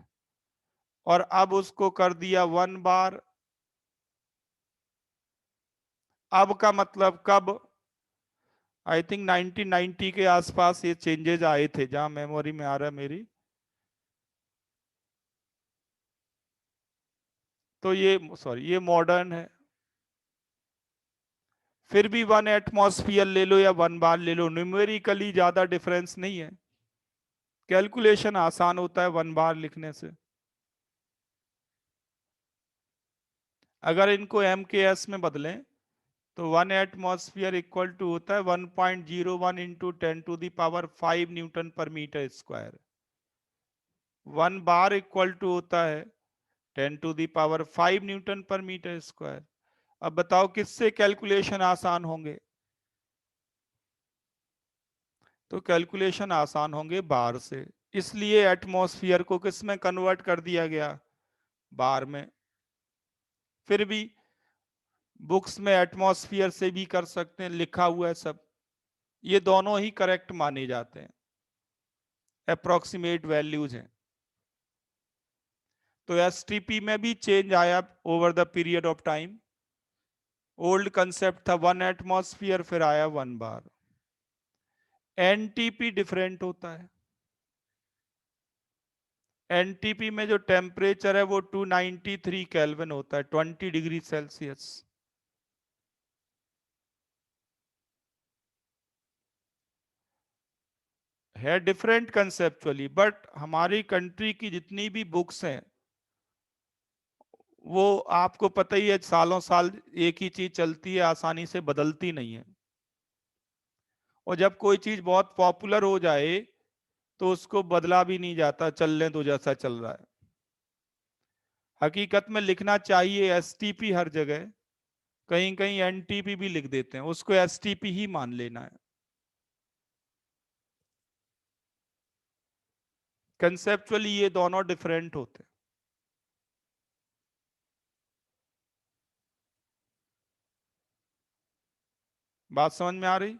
और अब उसको कर दिया 1 बार। अब का मतलब कब, आई थिंक 1990 के आसपास ये चेंजेस आए थे, जहां मेमोरी में आ रहा है मेरी। तो ये, सॉरी, ये मॉडर्न है। फिर भी 1 एटमॉस्फियर ले लो या 1 बार ले लो, न्यूमेरिकली ज्यादा डिफरेंस नहीं है, कैलकुलेशन आसान होता है 1 बार लिखने से। अगर इनको MKS में बदलें तो 1 एटमॉस्फियर इक्वल टू होता है 1.01 into 10⁵ newton per metre square. 1 bar equal to होता है 10⁵ न्यूटन पर मीटर स्क्वायर। अब बताओ किससे कैलकुलेशन आसान होंगे? तो कैलकुलेशन आसान होंगे बार से, इसलिए एटमॉस्फियर को किस में कन्वर्ट कर दिया गया, बार में। फिर भी बुक्स में एटमॉस्फेयर से भी कर सकते हैं, लिखा हुआ है सब। ये दोनों ही करेक्ट माने जाते हैं, अप्रोक्सीमेट वैल्यूज हैं। तो एसटीपी में भी चेंज आया over the period of time. Old concept था 1 एटमॉस्फेयर, फिर आया 1 बार। एनटीपी डिफरेंट होता है। एनटीपी में जो टेम्परेचर है वो 293 केल्विन होता है, 20 डिग्री सेल्सियस। है डिफरेंट कंसेप्चुअली, बट हमारी कंट्री की जितनी भी बुक्स हैं वो आपको पता ही है, सालों साल एक ही चीज चलती है, आसानी से बदलती नहीं है। और जब कोई चीज बहुत पॉपुलर हो जाए तो उसको बदला भी नहीं जाता, चलने तो जैसा चल रहा है। हकीकत में लिखना चाहिए एसटीपी हर जगह, कहीं कहीं एनटीपी भी लिख देते हैं, उसको एसटीपी ही मान लेना है। कंसेप्चुअली ये दोनों डिफरेंट होते हैं। बात समझ में आ रही?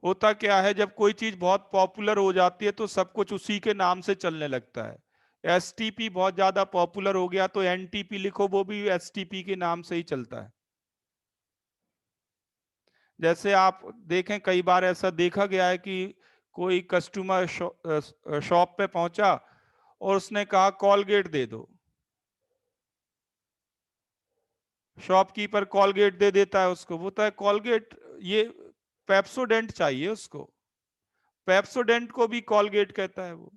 होता क्या है, जब कोई चीज बहुत पॉपुलर हो जाती है तो सब कुछ उसी के नाम से चलने लगता है। एसटीपी बहुत ज्यादा पॉपुलर हो गया तो एनटीपी लिखो, वो भी एसटीपी के नाम से ही चलता है। जैसे आप देखें, कई बार ऐसा देखा गया है कि कोई कस्टमर शॉप पे पहुंचा और उसने कहा कॉलगेट दे दो। शॉपकीपर कॉलगेट दे देता है उसको, बोलता है कॉलगेट, ये पेप्सोडेंट चाहिए उसको। पेप्सोडेंट को भी कॉलगेट कहता है वो।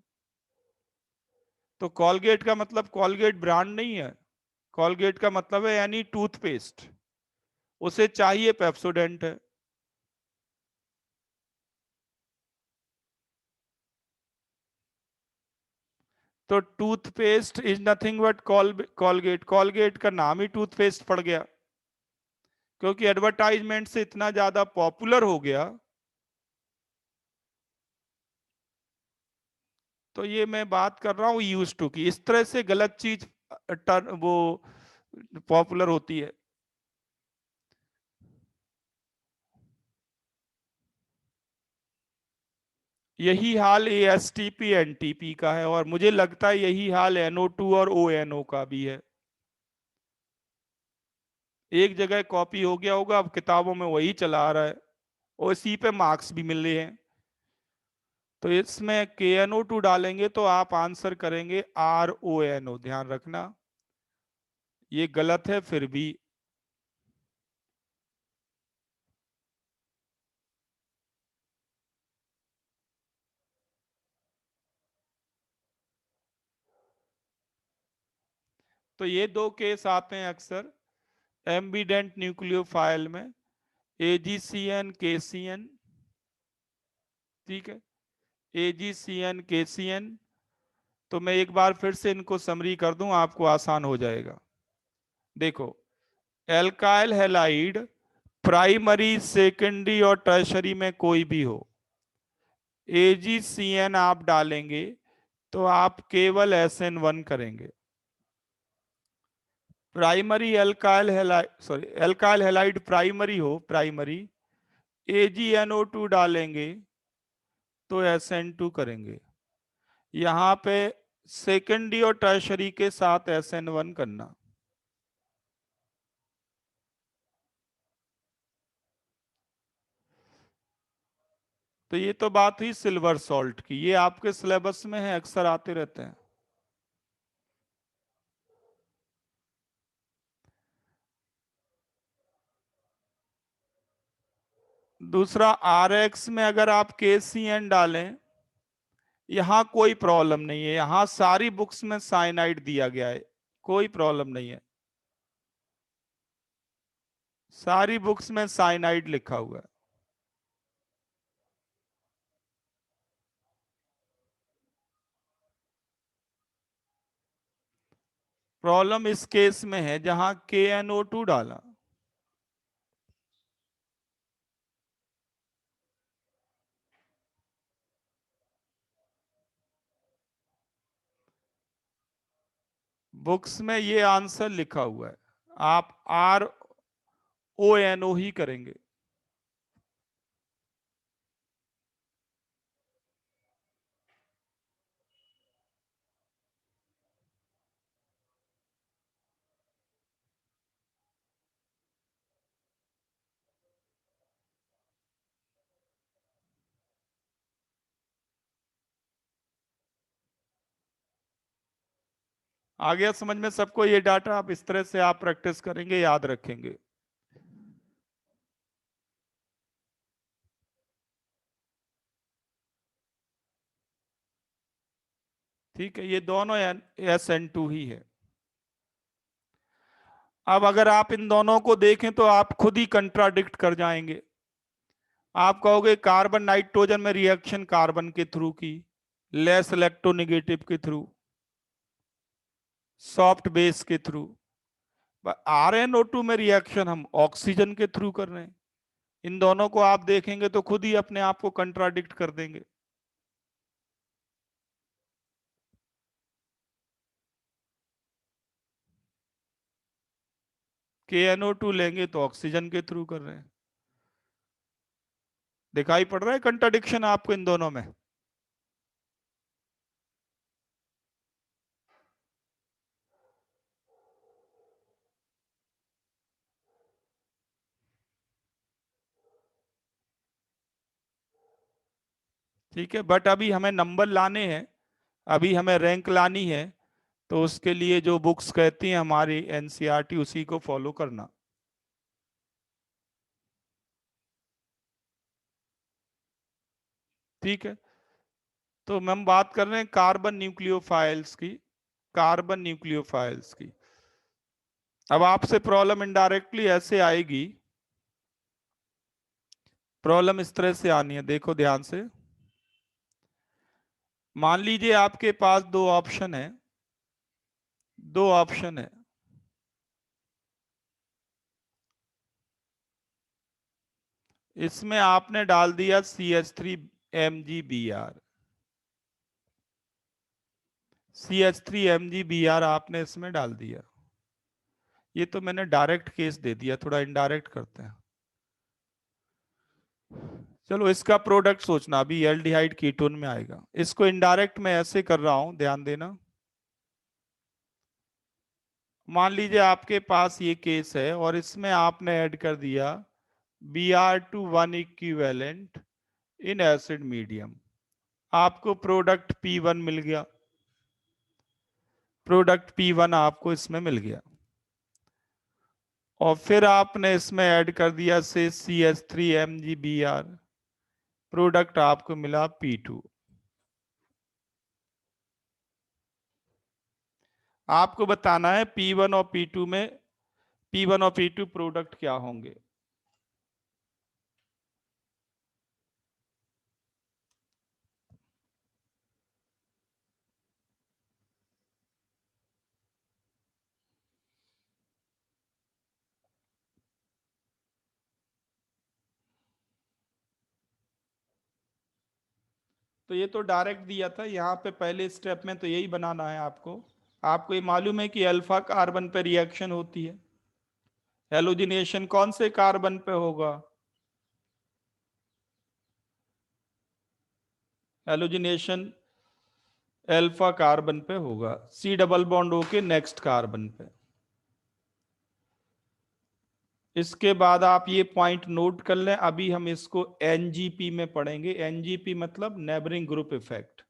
तो कॉलगेट का मतलब कॉलगेट ब्रांड नहीं है। कॉलगेट का मतलब है यानी टूथपेस्ट, उसे चाहिए पेप्सोडेंट है। तो toothpaste is nothing but Colgate. Colgate का नाम ही टूथपेस्ट पड़ गया, क्योंकि एडवर्टाइजमेंट से इतना ज्यादा पॉपुलर हो गया। तो ये मैं बात कर रहा हूँ यूज टू की, इस तरह से गलत चीज वो पॉपुलर होती है। यही हाल एएसटीपी एनटीपी का है, और मुझे लगता है यही हाल NO2 और ONO का भी है। एक जगह कॉपी हो गया होगा, अब किताबों में वही चला आ रहा है और इसी पे मार्क्स भी मिल रहे हैं। तो इसमें KNO2 डालेंगे तो आप आंसर करेंगे RONO, ध्यान रखना ये गलत है फिर भी। तो ये दो केस आते हैं अक्सर एम्बिडेंट न्यूक्लियोफाइल में, AgCN KCN। ठीक है, AgCN KCN। तो मैं एक बार फिर से इनको समरी कर दूं, आपको आसान हो जाएगा। देखो, एल्काइल हैलाइड प्राइमरी सेकेंडरी और टर्शरी में कोई भी हो, AgCN आप डालेंगे तो आप केवल SN1 करेंगे। Primary alkyl halide, sorry alkyl halide primary हो, प्राइमरी, AgNO2 डालेंगे तो SN2 करेंगे। यहाँ पे सेकेंडरी और टर्शरी के साथ SN1 करना। तो ये तो बात हुई सिल्वर सॉल्ट की, ये आपके सिलेबस में है, अक्सर आते रहते हैं। दूसरा, RX में अगर आप KCN डालें, यहां कोई प्रॉब्लम नहीं है, यहां सारी बुक्स में साइनाइड दिया गया है, कोई प्रॉब्लम नहीं है। सारी बुक्स में साइनाइड लिखा हुआ है। प्रॉब्लम इस केस में है जहां KNO2 डाला। बुक्स में ये आंसर लिखा हुआ है। आप ONO ही करेंगे। आ गया समझ में सबको ये डाटा? आप इस तरह से आप प्रैक्टिस करेंगे, याद रखेंगे। ठीक है, ये दोनों SN2 ही है। अब अगर आप इन दोनों को देखें तो आप खुद ही कंट्राडिक्ट कर जाएंगे। आप कहोगे कार्बन नाइट्रोजन में रिएक्शन कार्बन के थ्रू की, लेस इलेक्ट्रोनेगेटिव के थ्रू, सॉफ्ट बेस के थ्रू। RnO2 में रिएक्शन हम ऑक्सीजन के थ्रू कर रहे हैं। इन दोनों को आप देखेंगे तो खुद ही अपने आप को कंट्राडिक्ट कर देंगे। KNO2 लेंगे तो ऑक्सीजन के थ्रू कर रहे हैं। दिखाई पड़ रहा है कंट्राडिक्शन आपको इन दोनों में? ठीक है, बट अभी हमें नंबर लाने हैं, अभी हमें रैंक लानी है, तो उसके लिए जो बुक्स कहती हैं हमारी NCERT, उसी को फॉलो करना। ठीक है, तो हम बात कर रहे हैं कार्बन न्यूक्लियोफाइल्स की, कार्बन न्यूक्लियोफाइल्स की। अब आपसे प्रॉब्लम इनडायरेक्टली ऐसे आएगी, प्रॉब्लम इस तरह से आनी है, देखो ध्यान से। मान लीजिए आपके पास दो ऑप्शन है, दो ऑप्शन है। इसमें आपने डाल दिया CH3 MgBr, CH3 MgBr आपने इसमें डाल दिया। ये तो मैंने डायरेक्ट केस दे दिया, थोड़ा इनडायरेक्ट करते हैं। चलो इसका प्रोडक्ट सोचना, अभी एल्डिहाइड कीटोन में आएगा। इसको इनडायरेक्ट में ऐसे कर रहा हूं, ध्यान देना। मान लीजिए आपके पास ये केस है और इसमें आपने ऐड कर दिया Br2 1 equivalent in acid medium. आपको प्रोडक्ट P1 मिल गया, प्रोडक्ट P1 आपको इसमें मिल गया। और फिर आपने इसमें ऐड कर दिया से CH3 MgBr, प्रोडक्ट आपको मिला P2। आपको बताना है P1 और P2 में, P1 और P2 प्रोडक्ट क्या होंगे। तो ये तो डायरेक्ट दिया था, यहाँ पे पहले स्टेप में तो यही बनाना है आपको। आपको ये मालूम है कि अल्फा कार्बन पे रिएक्शन होती है, हेलोजिनेशन कौन से कार्बन पे होगा? हेलोजिनेशन अल्फा कार्बन पे होगा, C डबल बॉन्ड O के नेक्स्ट कार्बन पे। इसके बाद आप ये पॉइंट नोट कर लें, अभी हम इसको NGP में पढ़ेंगे। NGP मतलब neighbouring group effect.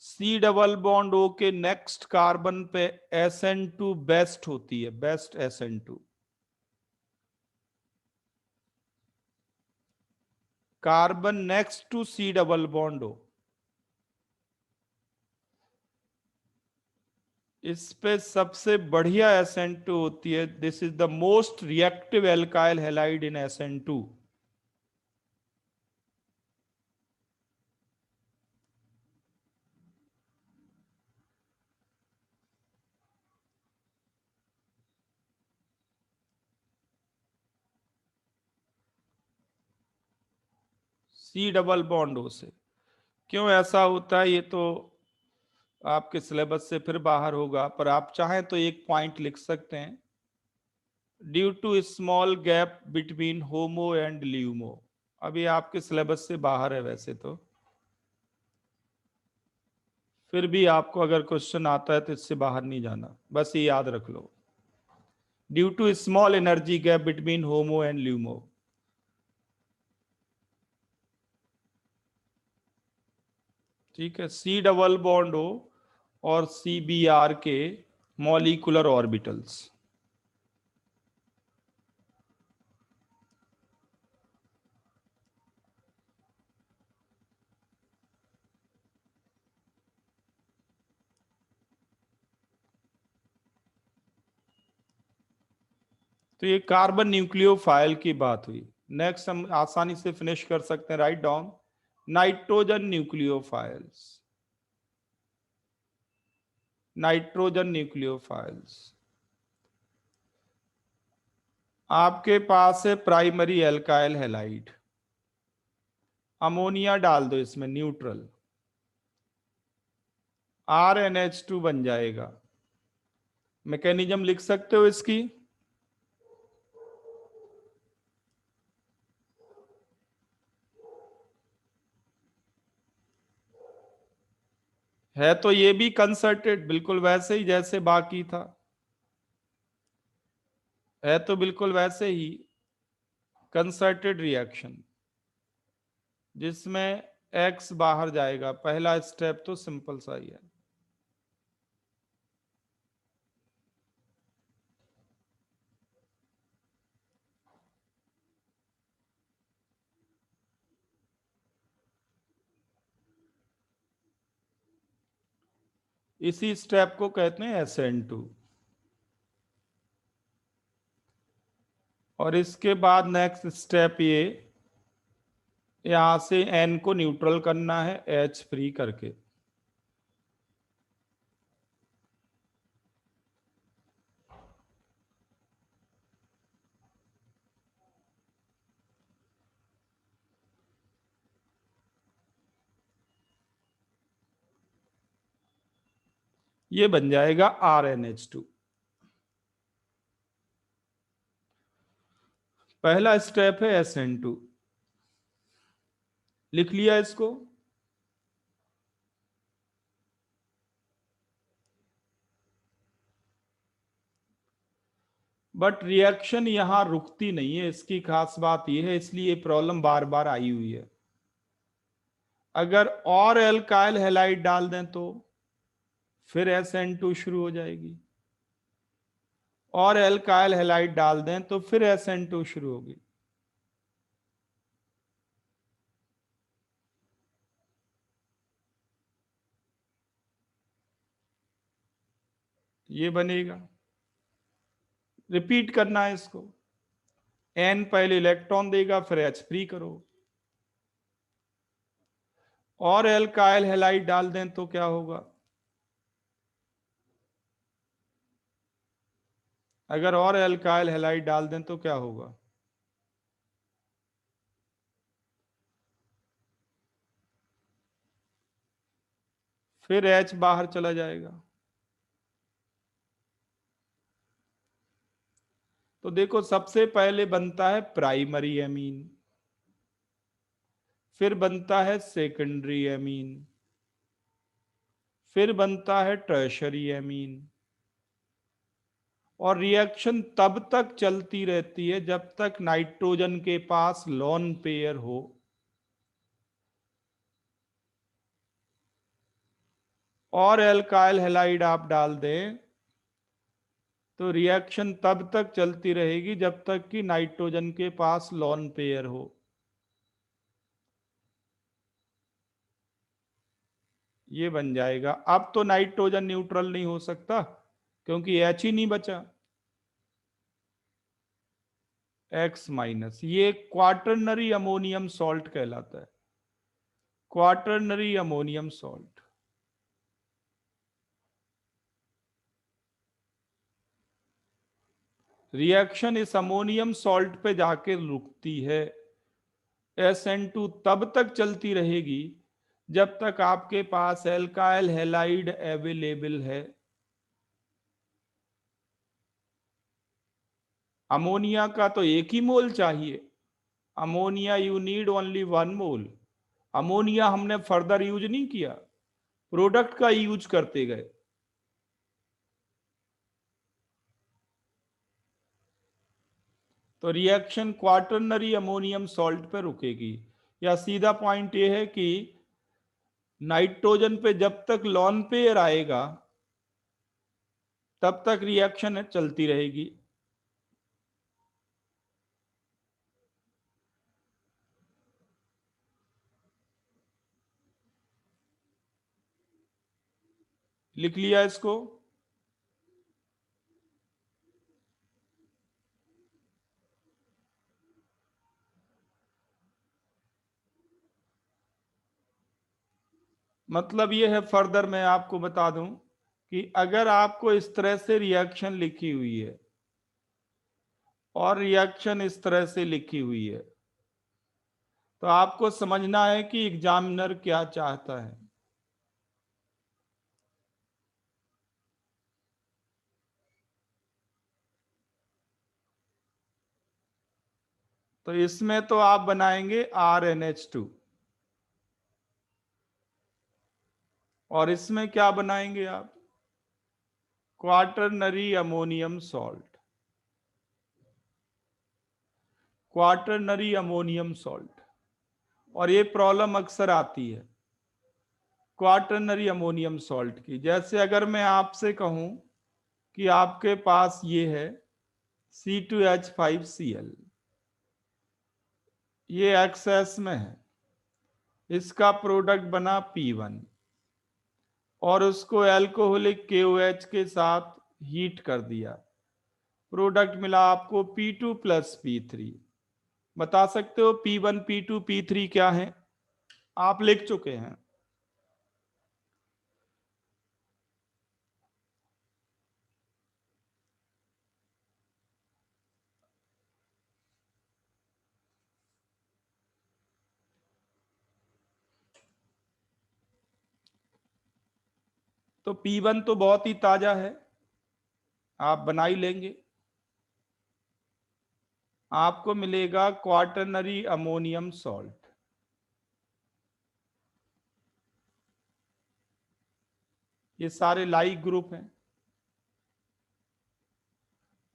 C double bond O के नेक्स्ट कार्बन पे SN2 बेस्ट होती है, best SN2। Carbon next to C double bond O, इस पे सबसे बढ़िया SN2 होती है। This is the most reactive alkyl halide in SN2। C double bond O से। क्यों ऐसा होता है ये तो आपके सिलेबस से फिर बाहर होगा, पर आप चाहें तो एक पॉइंट लिख सकते हैं। Due to small gap between HOMO and LUMO. अभी आपके सिलेबस से बाहर है वैसे तो, फिर भी आपको अगर क्वेश्चन आता है तो इससे बाहर नहीं जाना, बस ये याद रख लो, due to small energy gap between HOMO and LUMO. ठीक है, सी डबल बॉन्ड हो और सी बी आर के मॉलिक्यूलर ऑर्बिटल्स। तो ये कार्बन न्यूक्लियोफाइल की बात हुई। नेक्स्ट हम आसानी से फिनिश कर सकते हैं, write down nitrogen nucleophiles. Nitrogen nucleophiles आपके पास है प्राइमरी एल्काइल हैलाइड, अमोनिया डाल दो इसमें न्यूट्रल, RnH2 बन जाएगा। मैकेनिज्म लिख सकते हो इसकी, है तो ये भी कंसर्टेड बिल्कुल वैसे ही जैसे बाकी था, है तो बिल्कुल वैसे ही कंसर्टेड रिएक्शन जिसमें X बाहर जाएगा। पहला स्टेप तो सिंपल सा ही है। इसी स्टेप को कहते हैं SN2। और इसके बाद नेक्स्ट स्टेप ये, यहां से N को न्यूट्रल करना है H फ्री करके। ये बन जाएगा RnH2। पहला स्टेप है SN2, लिख लिया इसको। बट रिएक्शन यहां रुकती नहीं है, इसकी खास बात यह है, इसलिए प्रॉब्लम बार बार आई हुई है। अगर और एल्काइल हैलाइड डाल दें तो फिर SN2 शुरू हो जाएगी, और एल्काइल हैलाइड डाल दें तो फिर SN2 शुरू होगी। ये बनेगा, रिपीट करना है इसको। N पहले इलेक्ट्रॉन देगा, फिर H फ्री करो, और एल्काइल हैलाइड डाल दें तो क्या होगा। अगर और एल्काइल हैलाइड डाल दें तो क्या होगा, फिर H बाहर चला जाएगा। तो देखो सबसे पहले बनता है प्राइमरी एमीन, फिर बनता है सेकेंडरी एमीन, फिर बनता है टर्शरी एमीन। और रिएक्शन तब तक चलती रहती है जब तक नाइट्रोजन के पास लोन पेयर हो। और एल्काइल हैलाइड आप डाल दें तो रिएक्शन तब तक चलती रहेगी जब तक कि नाइट्रोजन के पास लोन पेयर हो। ये बन जाएगा। अब तो नाइट्रोजन न्यूट्रल नहीं हो सकता क्योंकि H ही नहीं बचा, X माइनस। ये क्वाटरनरी अमोनियम सॉल्ट कहलाता है, क्वाटरनरी अमोनियम सॉल्ट। रिएक्शन इस अमोनियम सॉल्ट पे जाके रुकती है। SN2 तब तक चलती रहेगी जब तक आपके पास एल्काइल हैलाइड अवेलेबल है। अमोनिया का तो एक ही मोल चाहिए। Ammonia you need only 1 mole. Ammonia हमने फर्दर यूज नहीं किया, प्रोडक्ट का यूज करते गए। तो रिएक्शन क्वाटरनरी अमोनियम सॉल्ट पे रुकेगी। या सीधा पॉइंट ये है कि नाइट्रोजन पे जब तक लॉन पेयर आएगा तब तक रिएक्शन चलती रहेगी। लिख लिया इसको। मतलब ये है, फर्दर मैं आपको बता दूं कि अगर आपको इस तरह से रिएक्शन लिखी हुई है और रिएक्शन इस तरह से लिखी हुई है, तो आपको समझना है कि एग्जामिनर क्या चाहता है। तो इसमें तो आप बनाएंगे RnH2, और इसमें क्या बनाएंगे आप? Quaternary ammonium salt. Quaternary ammonium salt. और ये प्रॉब्लम अक्सर आती है क्वाटरनरी अमोनियम सॉल्ट की। जैसे अगर मैं आपसे कहूं कि आपके पास ये है C2H5Cl, ये एक्सेस में है, इसका प्रोडक्ट बना P1, और उसको एल्कोहलिक KOH के साथ हीट कर दिया, प्रोडक्ट मिला आपको P2 + P3। बता सकते हो P1 P2 P3 क्या है? आप लिख चुके हैं। तो P1 तो बहुत ही ताजा है, आप बना ही लेंगे। आपको मिलेगा क्वाटरनरी अमोनियम सॉल्ट। ये सारे लाइक ग्रुप हैं।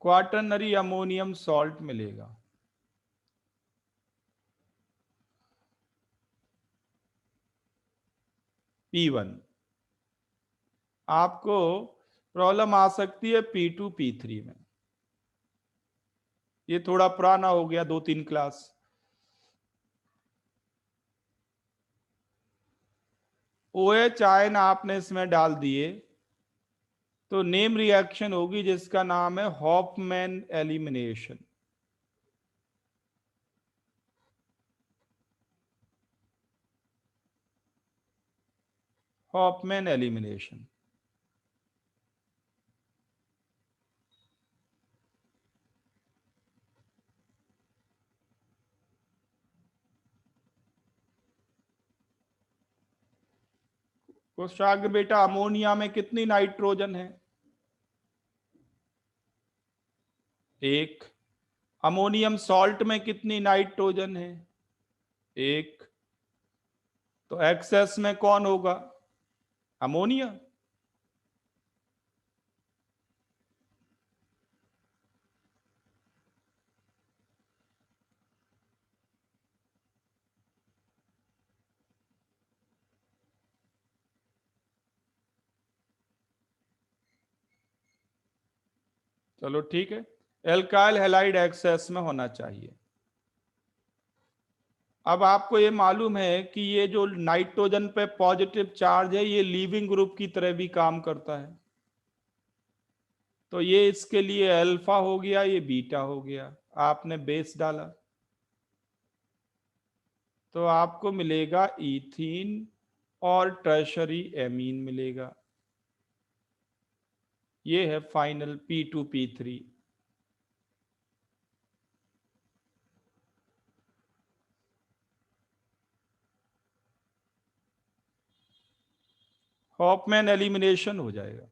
क्वाटरनरी अमोनियम सॉल्ट मिलेगा। P1। आपको प्रॉब्लम आ सकती है P2 P3 में। ये थोड़ा पुराना हो गया, 2-3 क्लास। OH आयन आपने इसमें डाल दिए तो नेम रिएक्शन होगी जिसका नाम है Hofmann elimination. Hofmann elimination. Kushagra बेटा, अमोनिया में कितनी नाइट्रोजन है? एक। अमोनियम सॉल्ट में कितनी नाइट्रोजन है? एक। तो एक्सेस में कौन होगा? अमोनिया। चलो ठीक है, एल्काइल हैलाइड एक्सेस में होना चाहिए। अब आपको ये मालूम है कि ये जो नाइट्रोजन पे पॉजिटिव चार्ज है ये लीविंग ग्रुप की तरह भी काम करता है। तो ये इसके लिए अल्फा हो गया, ये बीटा हो गया। आपने बेस डाला तो आपको मिलेगा इथीन और टर्शरी एमीन मिलेगा। ये है final P2 P3। Hofmann elimination हो जाएगा।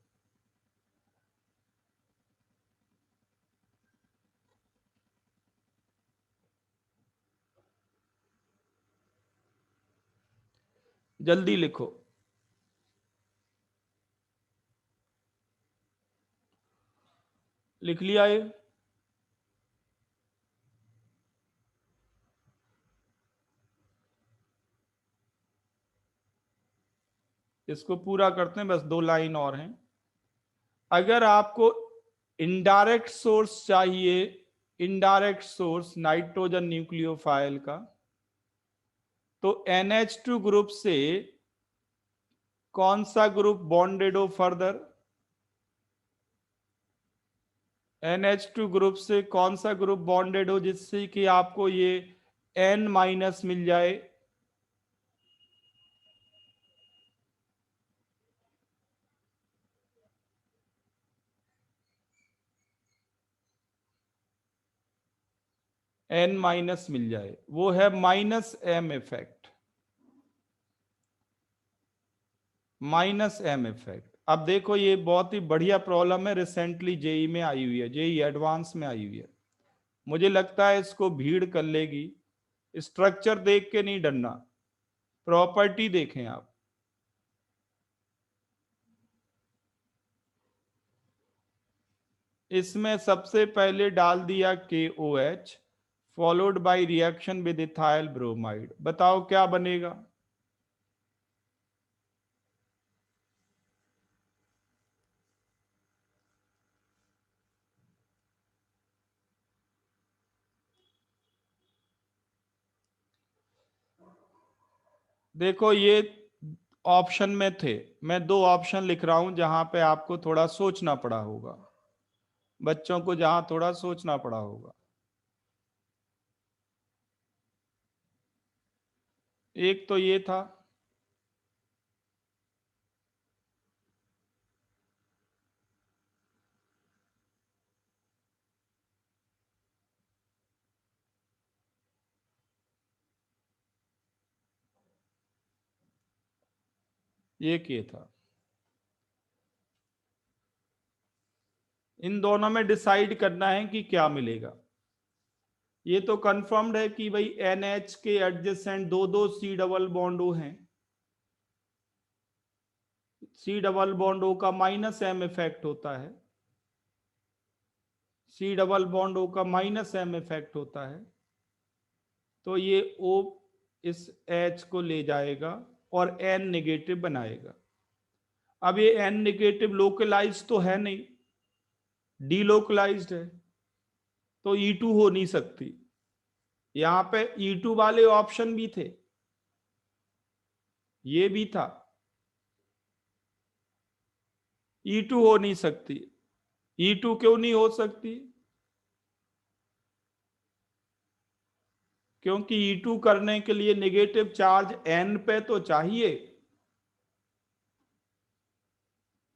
जल्दी लिखो। लिख लिया ये? इसको पूरा करते हैं, बस 2 लाइन और हैं। अगर आपको इनडायरेक्ट सोर्स चाहिए, इनडायरेक्ट सोर्स नाइट्रोजन न्यूक्लियोफाइल का, तो NH2 ग्रुप से कौन सा ग्रुप बॉन्डेड हो फर्दर? NH2 ग्रुप से कौन सा ग्रुप बॉन्डेड हो जिससे कि आपको ये N- मिल जाए? N- मिल जाए, वो है -M इफेक्ट। -M effect. अब देखो ये बहुत ही बढ़िया प्रॉब्लम है, रिसेंटली जेई में आई हुई है, जेई एडवांस में आई हुई है। मुझे लगता है इसको भीड़ कर लेगी। स्ट्रक्चर देख के नहीं डरना, प्रॉपर्टी देखें आप। इसमें सबसे पहले डाल दिया KOH, followed by reaction with ethyl bromide. बताओ क्या बनेगा? देखो ये ऑप्शन में थे, मैं 2 ऑप्शन लिख रहा हूं जहां पे आपको थोड़ा सोचना पड़ा होगा, बच्चों को जहां थोड़ा सोचना पड़ा होगा। एक तो ये था, एक ये था। इन दोनों में डिसाइड करना है कि क्या मिलेगा। ये तो कंफर्म्ड है कि भाई NH के एडजेसेंट दो दो C डबल बॉन्ड O हैं। C डबल बॉन्ड O का -M इफेक्ट होता है, C डबल बॉन्ड O का -M इफेक्ट होता है। तो ये O इस H को ले जाएगा और N नेगेटिव बनाएगा। अब ये N नेगेटिव लोकलाइज तो है नहीं, डीलोकलाइज्ड है, तो E2 हो नहीं सकती। यहां पे E2 वाले ऑप्शन भी थे, ये भी था, E2 हो नहीं सकती। E2 क्यों नहीं हो सकती? क्योंकि E2 करने के लिए नेगेटिव चार्ज N पे तो चाहिए,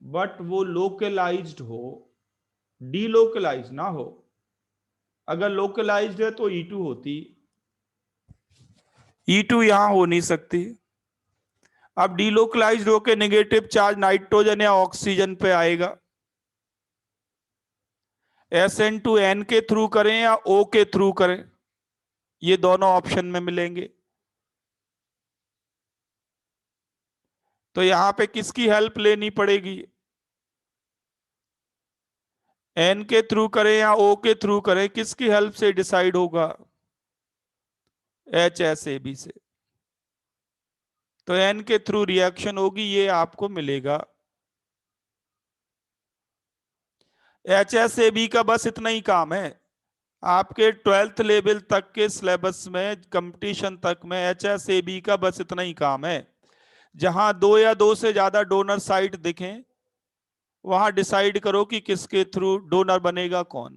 बट वो लोकलाइज्ड हो, डीलोकलाइज ना हो। अगर लोकलाइज्ड है तो E2 होती, E2 यहां हो नहीं सकती। अब डीलोकलाइज्ड होकर नेगेटिव चार्ज नाइट्रोजन या ऑक्सीजन पे आएगा। SN2 N के थ्रू करें या O के थ्रू करें, ये दोनों ऑप्शन में मिलेंगे। तो यहां पे किसकी हेल्प लेनी पड़ेगी? N के थ्रू करें या O के थ्रू करें, किसकी हेल्प से डिसाइड होगा? HSAB से। तो N के थ्रू रिएक्शन होगी, ये आपको मिलेगा। HSAB का बस इतना ही काम है, आपके 12th लेवल तक के सिलेबस में, कंपटीशन तक में HSAB का बस इतना ही काम है। जहां 2 या 2 से ज्यादा डोनर साइट दिखें, वहां डिसाइड करो कि किसके थ्रू डोनर बनेगा कौन।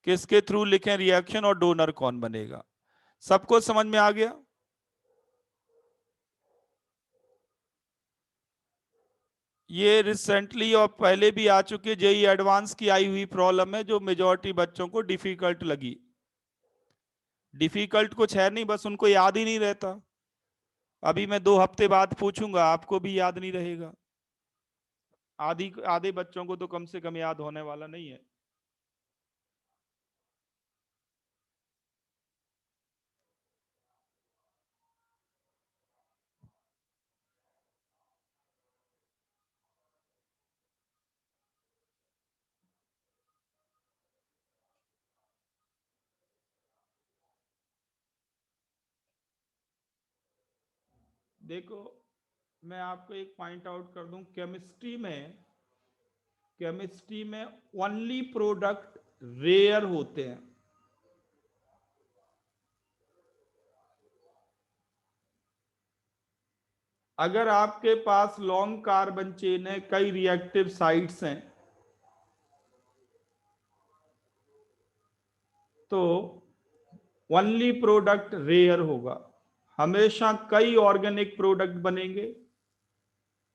किसके थ्रू लिखें रिएक्शन और डोनर कौन बनेगा। सबको समझ में आ गया? ये रिसेंटली और पहले भी आ चुके जेई एडवांस की आई हुई प्रॉब्लम है, जो मेजॉरिटी बच्चों को डिफिकल्ट लगी। डिफिकल्ट कुछ है नहीं, बस उनको याद ही नहीं रहता। अभी मैं 2 हफ्ते बाद पूछूंगा, आपको भी याद नहीं रहेगा। आधी आधे बच्चों को तो कम से कम याद होने वाला नहीं है। देखो मैं आपको एक पॉइंट आउट कर दूं, केमिस्ट्री में ओनली प्रोडक्ट रेयर होते हैं। अगर आपके पास लॉन्ग कार्बन चेन है, कई रिएक्टिव साइट्स हैं, तो ओनली प्रोडक्ट रेयर होगा। हमेशा कई ऑर्गेनिक प्रोडक्ट बनेंगे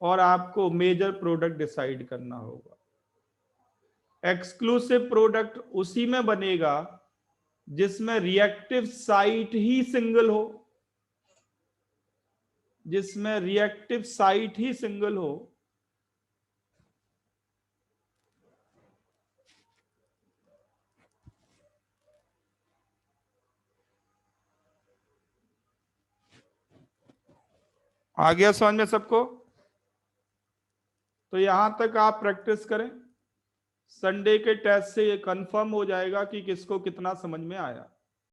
और आपको मेजर प्रोडक्ट डिसाइड करना होगा। एक्सक्लूसिव प्रोडक्ट उसी में बनेगा जिसमें रिएक्टिव साइट ही सिंगल हो, जिसमें रिएक्टिव साइट ही सिंगल हो। आ गया समझ में सबको? तो यहां तक आप प्रैक्टिस करें, संडे के टेस्ट से ये कंफर्म हो जाएगा कि किसको कितना समझ में आया।